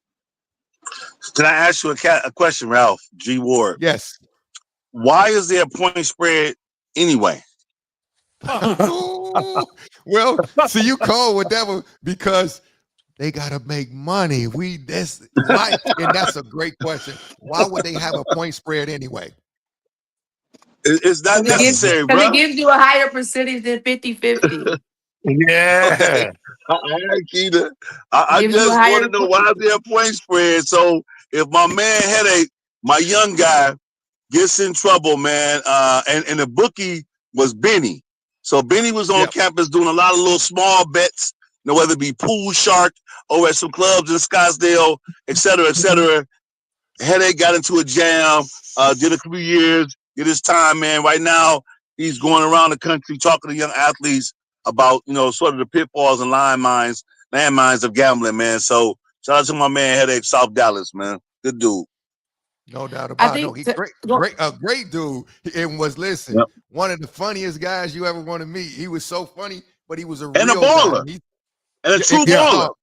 Can I ask you a question, Ralph G. Ward? Yes. Why is there a point spread anyway? Well, see, you called with that one because they gotta make money. That's why, and that's a great question. Why would they have a point spread anyway? It's not necessary, bro. Because it gives you a higher percentage than 50-50. Yeah. LaKita, I just want to know why is there a point spread. So if my man Headache, my young guy, gets in trouble, man, and the bookie was Benny. So Benny was on campus doing a lot of little small bets, whether it be Pool Shark over at some clubs in Scottsdale, et cetera, et cetera. Headache got into a jam, did a few years, did his time, man. Right now, he's going around the country talking to young athletes about, sort of the pitfalls and landmines of gambling, man. So shout out to my man Headache, South Dallas, man. Good dude. No doubt about it. No, he's great dude. And was, listen, one of the funniest guys you ever want to meet. He was so funny, but he was a real baller. Guy. And a true baller.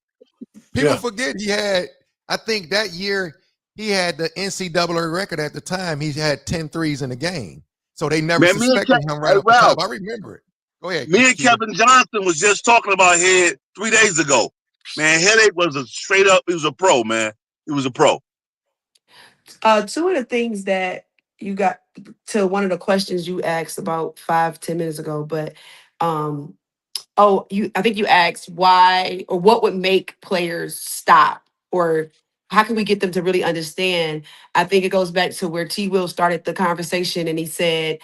People forget he had, I think that year, he had the NCAA record at the time. He had 10 threes in a game. So they never suspected him right off the top. I remember it. Go ahead. Me and Kevin Johnson was just talking about Head 3 days ago. Man, Headache was a straight up, he was a pro, man. He was a pro. Two of the things that you got to one of the questions you asked about 5-10 minutes ago, but I think you asked why or what would make players stop, or how can we get them to really understand? I think it goes back to where T. Will started the conversation, and he said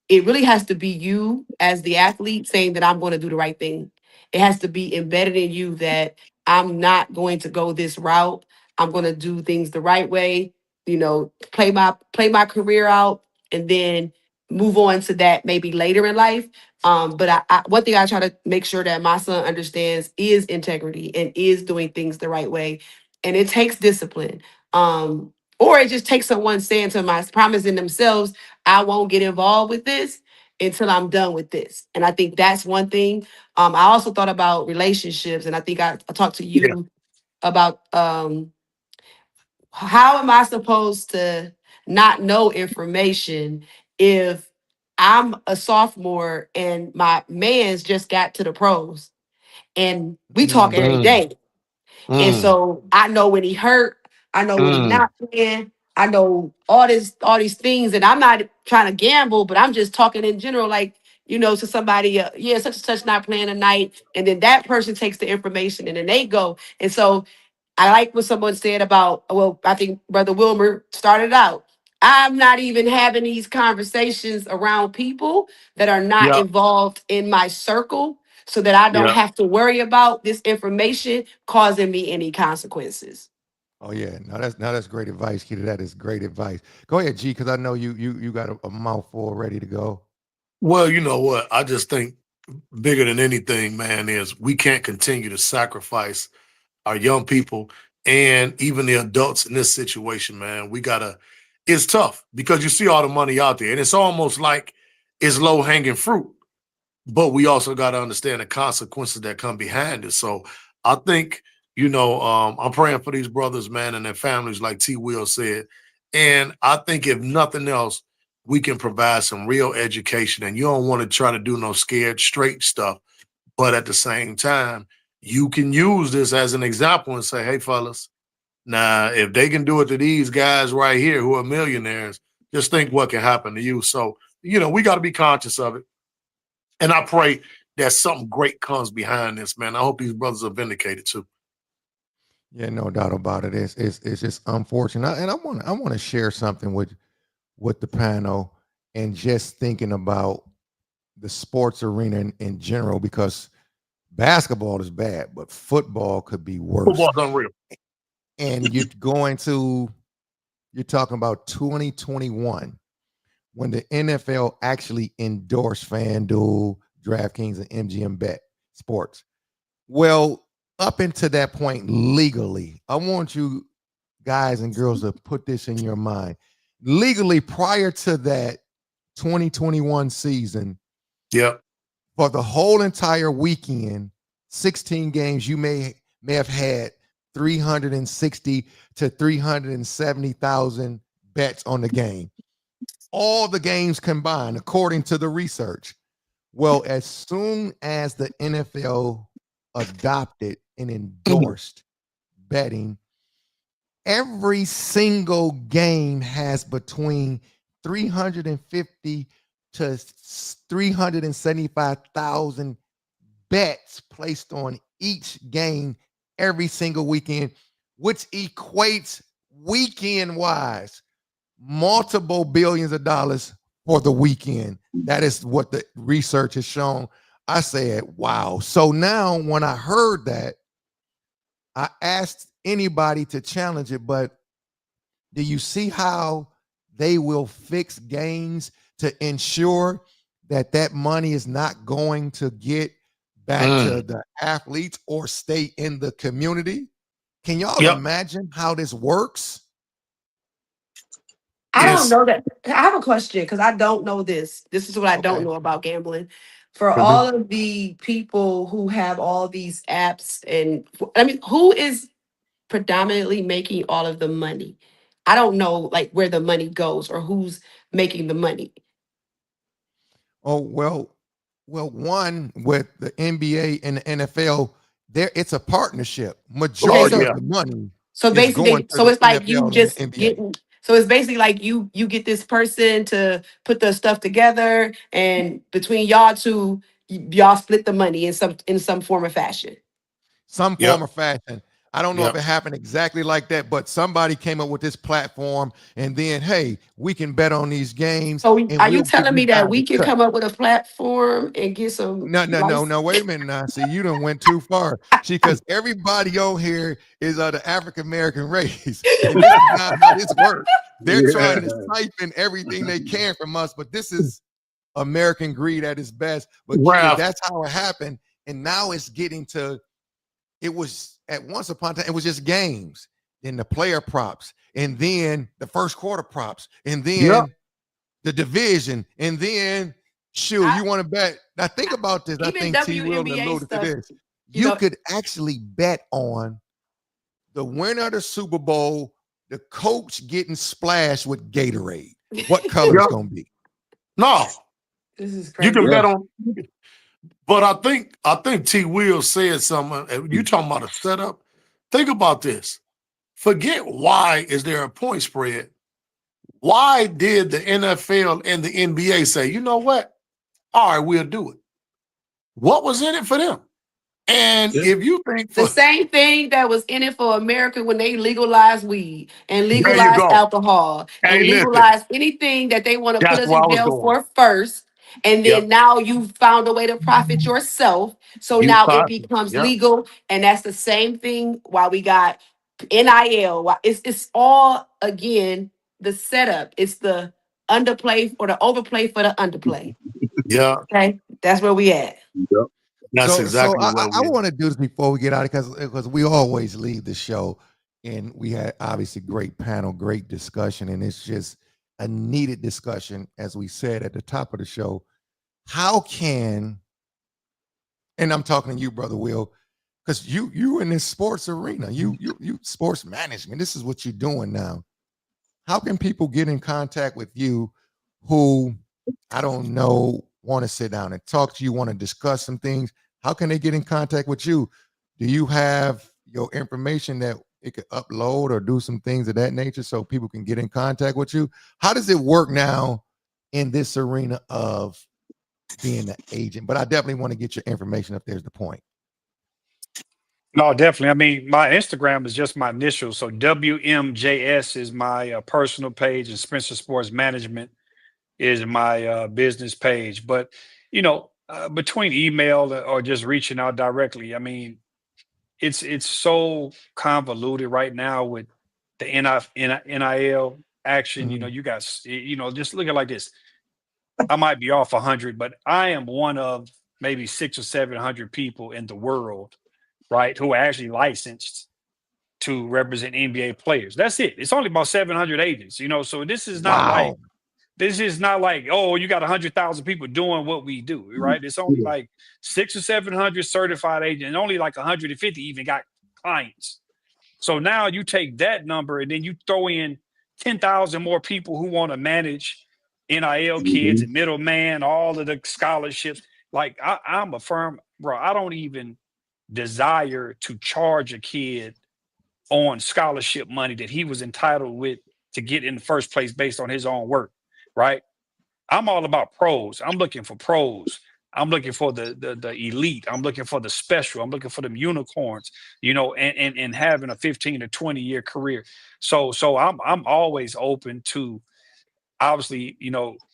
it really has to be you as the athlete saying that I'm going to do the right thing. It has to be embedded in you that I'm not going to go this route. I'm going to do things the right way, play my career out, and then move on to that maybe later in life. But one thing I try to make sure that my son understands is integrity and is doing things the right way. And it takes discipline. Or it just takes someone saying to my promising themselves, I won't get involved with this until I'm done with this. And I think that's one thing. I also thought about relationships, and I think I talked to you about how am I supposed to not know information if I'm a sophomore and my man's just got to the pros and we talk every day. And so I know when he hurt, I know when he's not playing, I know all these things, and I'm not trying to gamble, but I'm just talking in general, like, to somebody, yeah, such and such not playing tonight, and then that person takes the information and then they go. And so I like what someone said about, well, I think Brother Wilmer started out. I'm not even having these conversations around people that are not Yep. involved in my circle, so that I don't Yep. have to worry about this information causing me any consequences. Oh yeah, that's great advice, Kita. That is great advice. Go ahead, G, because I know you got a mouthful ready to go. Well, you know what? I just think bigger than anything, man, is we can't continue to sacrifice our young people and even the adults in this situation, man. It's tough because you see all the money out there, and it's almost like it's low hanging fruit. But we also got to understand the consequences that come behind it. So I think, I'm praying for these brothers, man, and their families, like T. Will said. And I think if nothing else, we can provide some real education. And you don't want to try to do no scared straight stuff. But at the same time, you can use this as an example and say, hey, fellas, now, if they can do it to these guys right here who are millionaires, just think what can happen to you. So, we got to be conscious of it. And I pray that something great comes behind this, man. I hope these brothers are vindicated too. Yeah, no doubt about it. It's just unfortunate, and I want to share something with the panel, and just thinking about the sports arena in general, because basketball is bad, but football could be worse. Football's unreal. And you're talking about 2021, when the NFL actually endorsed FanDuel, DraftKings, and MGM Bet Sports. Well, up until that point, legally, I want you guys and girls to put this in your mind. Legally, prior to that 2021 season, Yep. for the whole entire weekend, 16 games, you may have had 360 to 370,000 bets on the game. All the games combined, according to the research. Well, as soon as the NFL adopted and endorsed betting, every single game has between 350 to 375,000 bets placed on each game every single weekend, which equates weekend wise multiple billions of dollars for the weekend. That is what the research has shown. I said, wow. So now when I heard that, I asked anybody to challenge it, but do you see how they will fix games to ensure that money is not going to get back to the athletes or stay in the community? Can y'all imagine how this works? I don't know that. I have a question because I don't know this. This is what I don't Okay. know about gambling. For all of the people who have all these apps, and I mean, who is predominantly making all of the money? I don't know like where the money goes or who's making the money. Oh, well, one, with the NBA and the NFL, it's a partnership. Majority of the money So is basically, going to so the it's like you NFL and the just NBA. getting. So it's basically like you get this person to put the stuff together, and between y'all two, y'all split the money in some form or fashion. Some form of fashion. I don't know if it happened exactly like that, but somebody came up with this platform, and then, hey, we can bet on these games. So And are you we'll give telling you me that guys we a can cut. come up with a platform and get some? No. Wait a minute now. See, you done went too far. See, because everybody on here is of the African American race, and this is not how this works. They're trying to siphon everything they can from us, but this is American greed at its best. But Keita, that's how it happened, and now it's getting to. It was at once upon a time, it was just games, then the player props, and then the first quarter props, and then the division, and then you want to bet. Now think about this. I Even think T. Will WNBA alluded to stuff. this. You could actually bet on the winner of the Super Bowl, the coach getting splashed with Gatorade. What color it's gonna be? No, this is crazy. You can bet on. But I think T. Will said something. You talking about a setup? Think about this. Forget why is there a point spread. Why did the NFL and the NBA say, you know what? All right, we'll do it. What was in it for them? And if you think The for same thing that was in it for America when they legalized weed and there you legalized go. alcohol and Hey, listen, legalized anything that they want to put that's us where in I was jail going. for first. And Yep. then now you found a way to profit yourself. So You now it thought, becomes yep. legal. And that's the same thing while we got NIL. It's all, again, the setup. It's the underplay or the overplay for the underplay. Yeah. Okay. That's where we at. Yep. That's So exactly I, where I we are. want to do this before we get out because we always leave the show, and we had obviously great panel, great discussion, and it's just a needed discussion, as we said at the top of the show. How can, and I'm talking to you, brother Will, because you in this sports arena, you sports management. This is what you're doing now. How can people get in contact with you who, I don't know, want to sit down and talk to you, want to discuss some things? How can they get in contact with you? Do you have your information that it could upload or do some things of that nature so people can get in contact with you? How does it work now in this arena of being an agent? But I definitely want to get your information if there's the point. No, definitely. I mean, my Instagram is just my initials. So WMJS is my personal page, and Spencer Sports Management is my business page. But, between email or just reaching out directly, I mean, it's so convoluted right now with the NIL action. Mhm. You got, just look at it like this. I might be off 100, but I am one of maybe 600 or 700 people in the world, right, who are actually licensed to represent NBA players. That's it. It's only about 700 agents, so Wow. this is not like, oh, you got 100,000 people doing what we do, right? It's only like 600 or 700 certified agents, and only like 150 even got clients. So now you take that number and then you throw in 10,000 more people who want to manage NIL kids and middleman, all of the scholarships. Like I'm a firm, bro. I don't even desire to charge a kid on scholarship money that he was entitled with to get in the first place based on his own work, right? I'm all about pros. I'm looking for pros. I'm looking for the elite. I'm looking for the special. I'm looking for them unicorns, and having a 15 to 20-year career. So I'm always open to, obviously,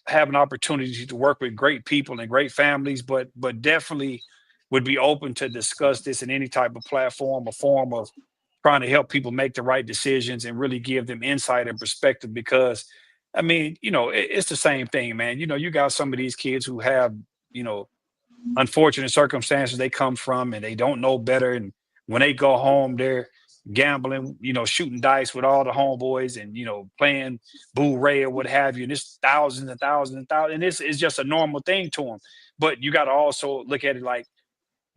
having opportunities to work with great people and great families, but definitely would be open to discuss this in any type of platform or form of trying to help people make the right decisions and really give them insight and perspective. Because I mean, it's the same thing, man. You got some of these kids who have, you know, unfortunate circumstances they come from, and they don't know better. And when they go home, they're gambling, shooting dice with all the homeboys, and playing boo ray or what have you. And it's thousands and thousands and thousands. And this is just a normal thing to them. But you got to also look at it like,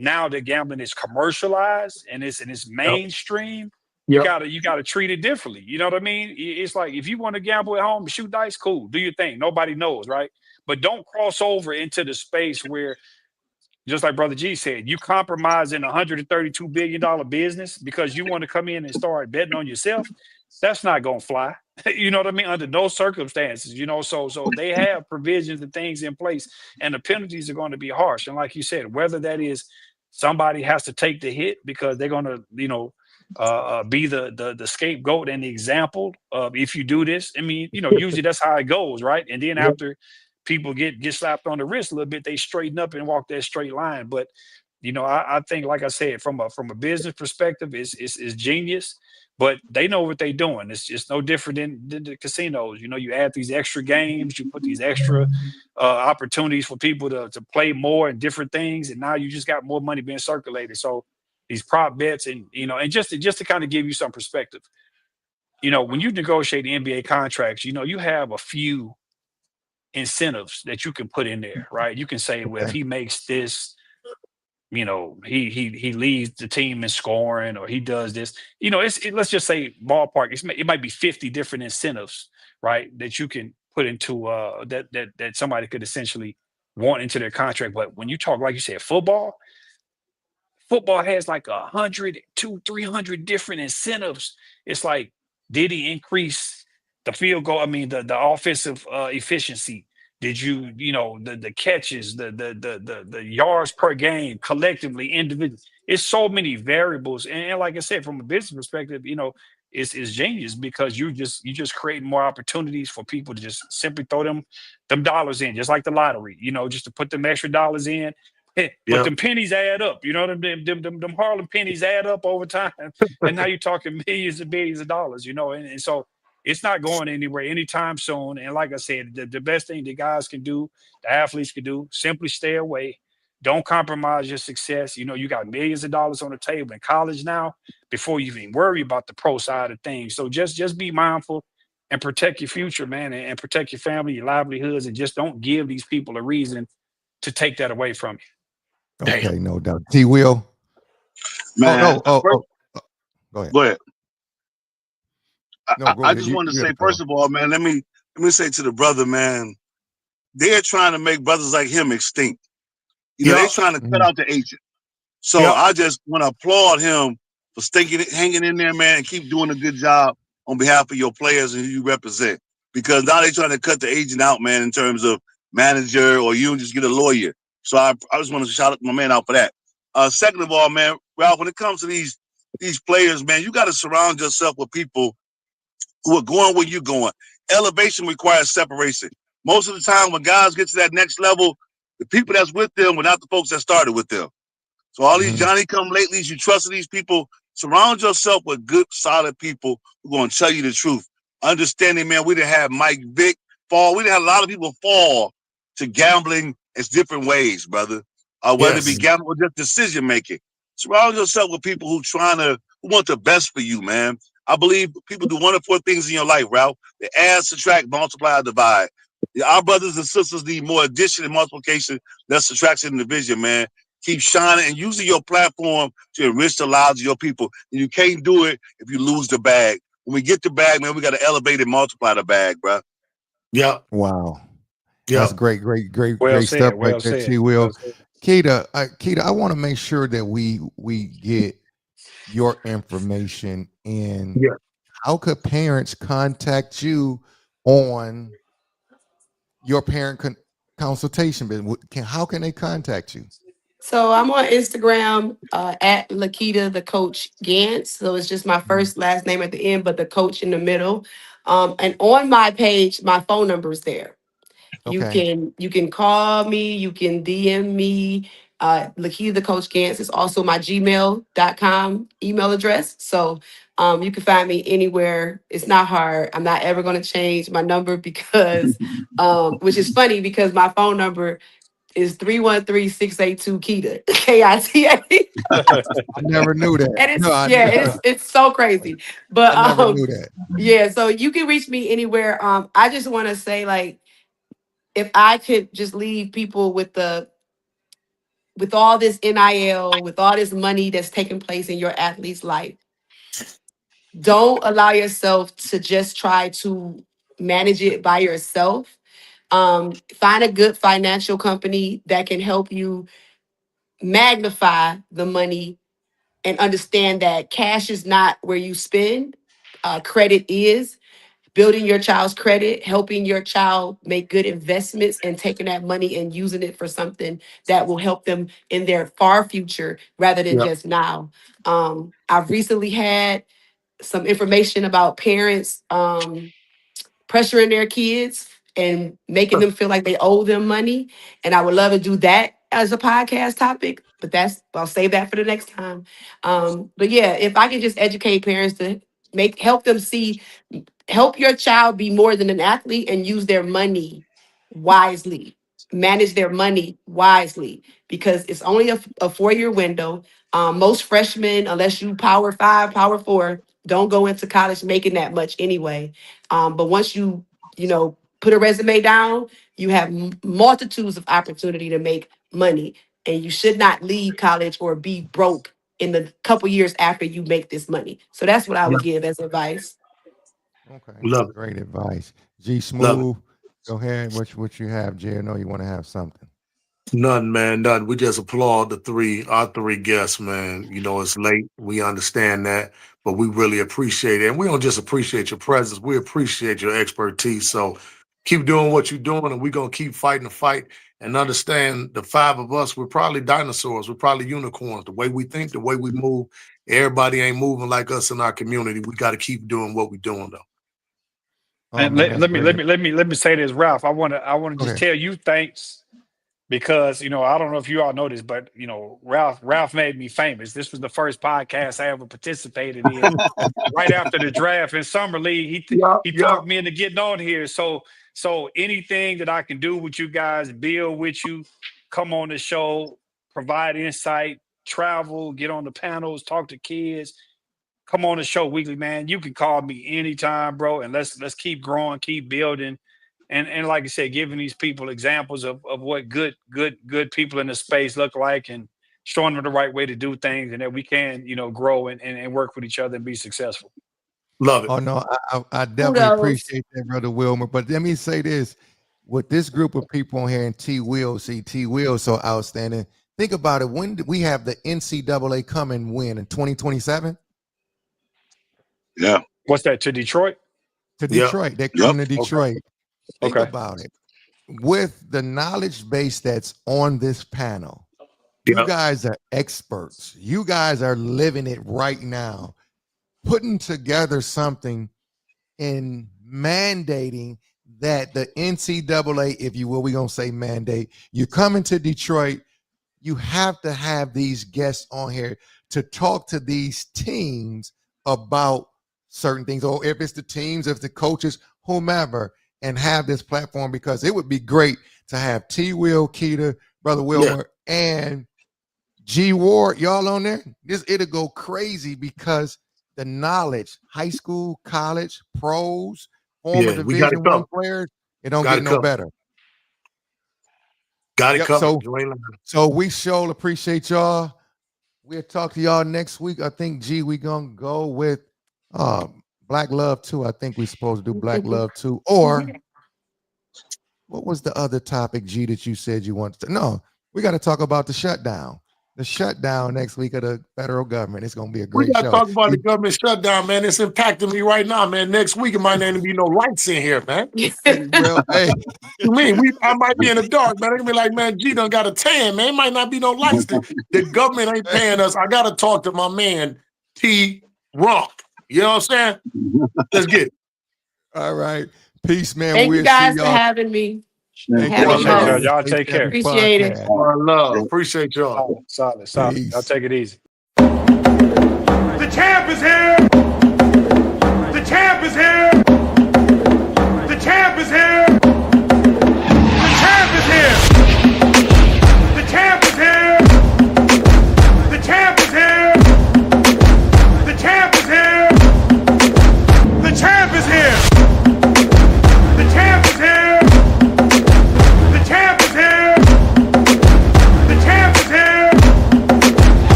now that gambling is commercialized and it's Yep. mainstream, you Yep. gotta treat it differently. You know what I mean? It's like, if you want to gamble at home and shoot dice, cool, do your thing. Nobody knows, right? But don't cross over into the space where, just like Brother G said, you compromise in $132 billion business because you want to come in and start betting on yourself. That's not gonna fly. You know what I mean? Under no circumstances, so they have provisions and things in place, and the penalties are going to be harsh. And like you said, whether that is somebody has to take the hit because they're going to, be the scapegoat and the example of, if you do this. I mean, usually that's how it goes, right? And then Yep. after people get slapped on the wrist a little bit, they straighten up and walk that straight line. But I think, like I said, from a business perspective, it's genius. But they know what they're doing. It's no different than the casinos. You add these extra games, you put these extra opportunities for people to play more and different things, and now you just got more money being circulated. So these prop bets, and just to kind of give you some perspective, when you negotiate NBA contracts, you have a few incentives that you can put in there, right? You can say, well, if Okay. he makes this, he leads the team in scoring, or he does this. Let's just say ballpark. It might be 50 different incentives, right? That you can put into that somebody could essentially want into their contract. But when you talk, like you said, football has like 100, 200, 300 different incentives. It's like, did he increase the field goal, I mean the offensive efficiency. Did you, the catches, the yards per game, collectively, individually? It's so many variables, and like I said, from a business perspective, it's genius because you just create more opportunities for people to just simply throw them dollars in, just like the lottery, just to put them extra dollars in. But Yeah. them pennies add up, them Harlem pennies add up over time, and now you're talking millions and billions of dollars, and so it's not going anywhere anytime soon. And like I said, the best thing the guys can do, the athletes can do, simply stay away. Don't compromise your success. You got millions of dollars on the table in college now before you even worry about the pro side of things. So just be mindful and protect your future, man, and protect your family, your livelihoods, and just don't give these people a reason to take that away from you. Damn. Okay, no doubt. T. Will. Man, Oh. Go ahead. go ahead. No, go I ahead. just You- wanted to you say, had the first floor. of all, man, let me say to the brother, man, they're trying to make brothers like him extinct. They're Yeah. trying to cut Mhm. out the agent. So Yeah. I just want to applaud him for hanging in there, man, and keep doing a good job on behalf of your players and who you represent. Because now they're trying to cut the agent out, man, in terms of manager or you just get a lawyer. So I just want to shout my man out for that. Second of all, man, Ralph, when it comes to these players, man, you got to surround yourself with people who are going where you're going. Elevation requires separation. Most of the time, when guys get to that next level, the people that's with them were not the folks that started with them. So all these Mhm. Johnny come latelys, you trust these people. Surround yourself with good, solid people who are going to tell you the truth. Understanding, man, we didn't have Mike Vick fall. We didn't have a lot of people fall to gambling in different ways, brother. Whether it be Yes. gambling or just decision making. Surround yourself with people who want the best for you, man. I believe people do one of four things in your life, Ralph. They add, subtract, multiply, divide. Our brothers and sisters need more addition and multiplication, less subtraction and division, man. Keep shining and using your platform to enrich the lives of your people. And you can't do it if you lose the bag. When we get the bag, man, we got to elevate and multiply the bag, bro. Yeah. Wow. Yeah. That's great Well stuff said. right Well there, said. T. Will. Kita, I want to make sure that we get your information and Yeah. how could parents contact you on your consultation? How can they contact you? So I'm on Instagram at LaKita the Coach Gantz. So it's just my Mhm. first last name at the end, but the coach in the middle. And on my page, my phone number is there. Okay. You can call me, you can DM me. LaKita the Coach Gantz is also my gmail.com email address. So you can find me anywhere. It's not hard. I'm not ever going to change my number because, which is funny because my phone number is 313-682 Kita, KITA. I never knew that. And No, it's yeah, it's so crazy. But I never knew that. yeah, so you can reach me anywhere. I just want to say, like, if I could just leave people with all this NIL, with all this money that's taking place in your athlete's life, don't allow yourself to just try to manage it by yourself. Find a good financial company that can help you magnify the money and understand that cash is not where you spend. Credit is. Building your child's credit, helping your child make good investments, and taking that money and using it for something that will help them in their far future rather than Yeah. just now. I've recently had some information about parents pressuring their kids and making them feel like they owe them money. And I would love to do that as a podcast topic, but I'll save that for the next time. But yeah, if I can just educate parents to help them see, help your child be more than an athlete and use their money wisely. Manage their money wisely because it's only a 4-year window. Most freshmen, unless you power 5, power 4, don't go into college making that much anyway. But once put a resume down, you have multitudes of opportunity to make money, and you should not leave college or be broke in the couple years after you make this money. So that's what I Yeah. would give as advice. Okay. Love it. Great advice. G Love it. Smooth. Go ahead. What you have, Jay? I know you want to have something. None, man, none. We just applaud our three guests, man. You know, it's late. We understand that, but we really appreciate it. And we don't just appreciate your presence, we appreciate your expertise. So keep doing what you're doing, and we're gonna keep fighting the fight and understand the five of us, we're probably dinosaurs, we're probably unicorns. The way we think, the way we move, everybody ain't moving like us in our community. We got to keep doing what we're doing though. Oh, And man, that's let great. me say this, Ralph. I want to just Okay. tell you thanks because I don't know if you all know this, but Ralph made me famous. This was the first podcast I ever participated in. Right after the draft in summer league, Yeah, he yeah. talked me into getting on here. So anything that I can do with you guys, build with you, come on the show, provide insight, travel, get on the panels, talk to kids, come on the show weekly, man. You can call me anytime, bro. And let's keep growing, keep building. And like I said, giving these people examples of what good people in the space look like and showing them the right way to do things and that we can, grow and work with each other and be successful. Love it. Oh no, I definitely Kudos. appreciate that, brother Wilmer. But let me say this: with this group of people on here, and T Will so outstanding. Think about it. When we have the NCAA come and win in 2027 Yeah. What's that, to Detroit? to Yep. Detroit, they're coming to Okay. Detroit. Think Okay. about it. With the knowledge base that's on this panel, you Yep. guys are experts. You guys are living it right now, putting together something and mandating that the NCAA, if you will, we're going to say mandate, you coming to Detroit, you have to have these guests on here to talk to these teams about certain things, or if it's the teams, if the coaches, whomever, and have this platform, because it would be great to have T. Will, Keita, Brother Wilmer, and G. Ward, y'all on there. It'll go crazy because the knowledge, high school, college, pros, former Yeah, we got it Division I covered. players, it don't Got get it no covered. better. Got it Yep. covered. You ain't lying. So we sure appreciate y'all. We'll talk to y'all next week. I think, G, we gonna go with Black Love 2. I think we're supposed to do Black Love 2. Or what was the other topic, G, that you said you wanted to? No, we got to talk about the shutdown. The shutdown next week of the federal government. It's gonna be a We great got to show. talk about the government shutdown, man. It's impacting me right now, man. Next week, it might not even be no lights in here, man. Well, hey, You mean I might be in the dark, man? They're gonna be like, man, G done got a tan, man. It might not be no lights. The government ain't paying us. I gotta talk to my man, T. Rump. You know what I'm saying? Let's get it. all right. Peace, man. Thank you We'll guys see for y'all. having me. Thank Happy y'all. love. shows. Y'all take care. Appreciate it. Podcast. One love. Appreciate y'all. Solid. Y'all Peace. take it easy. The champ is here.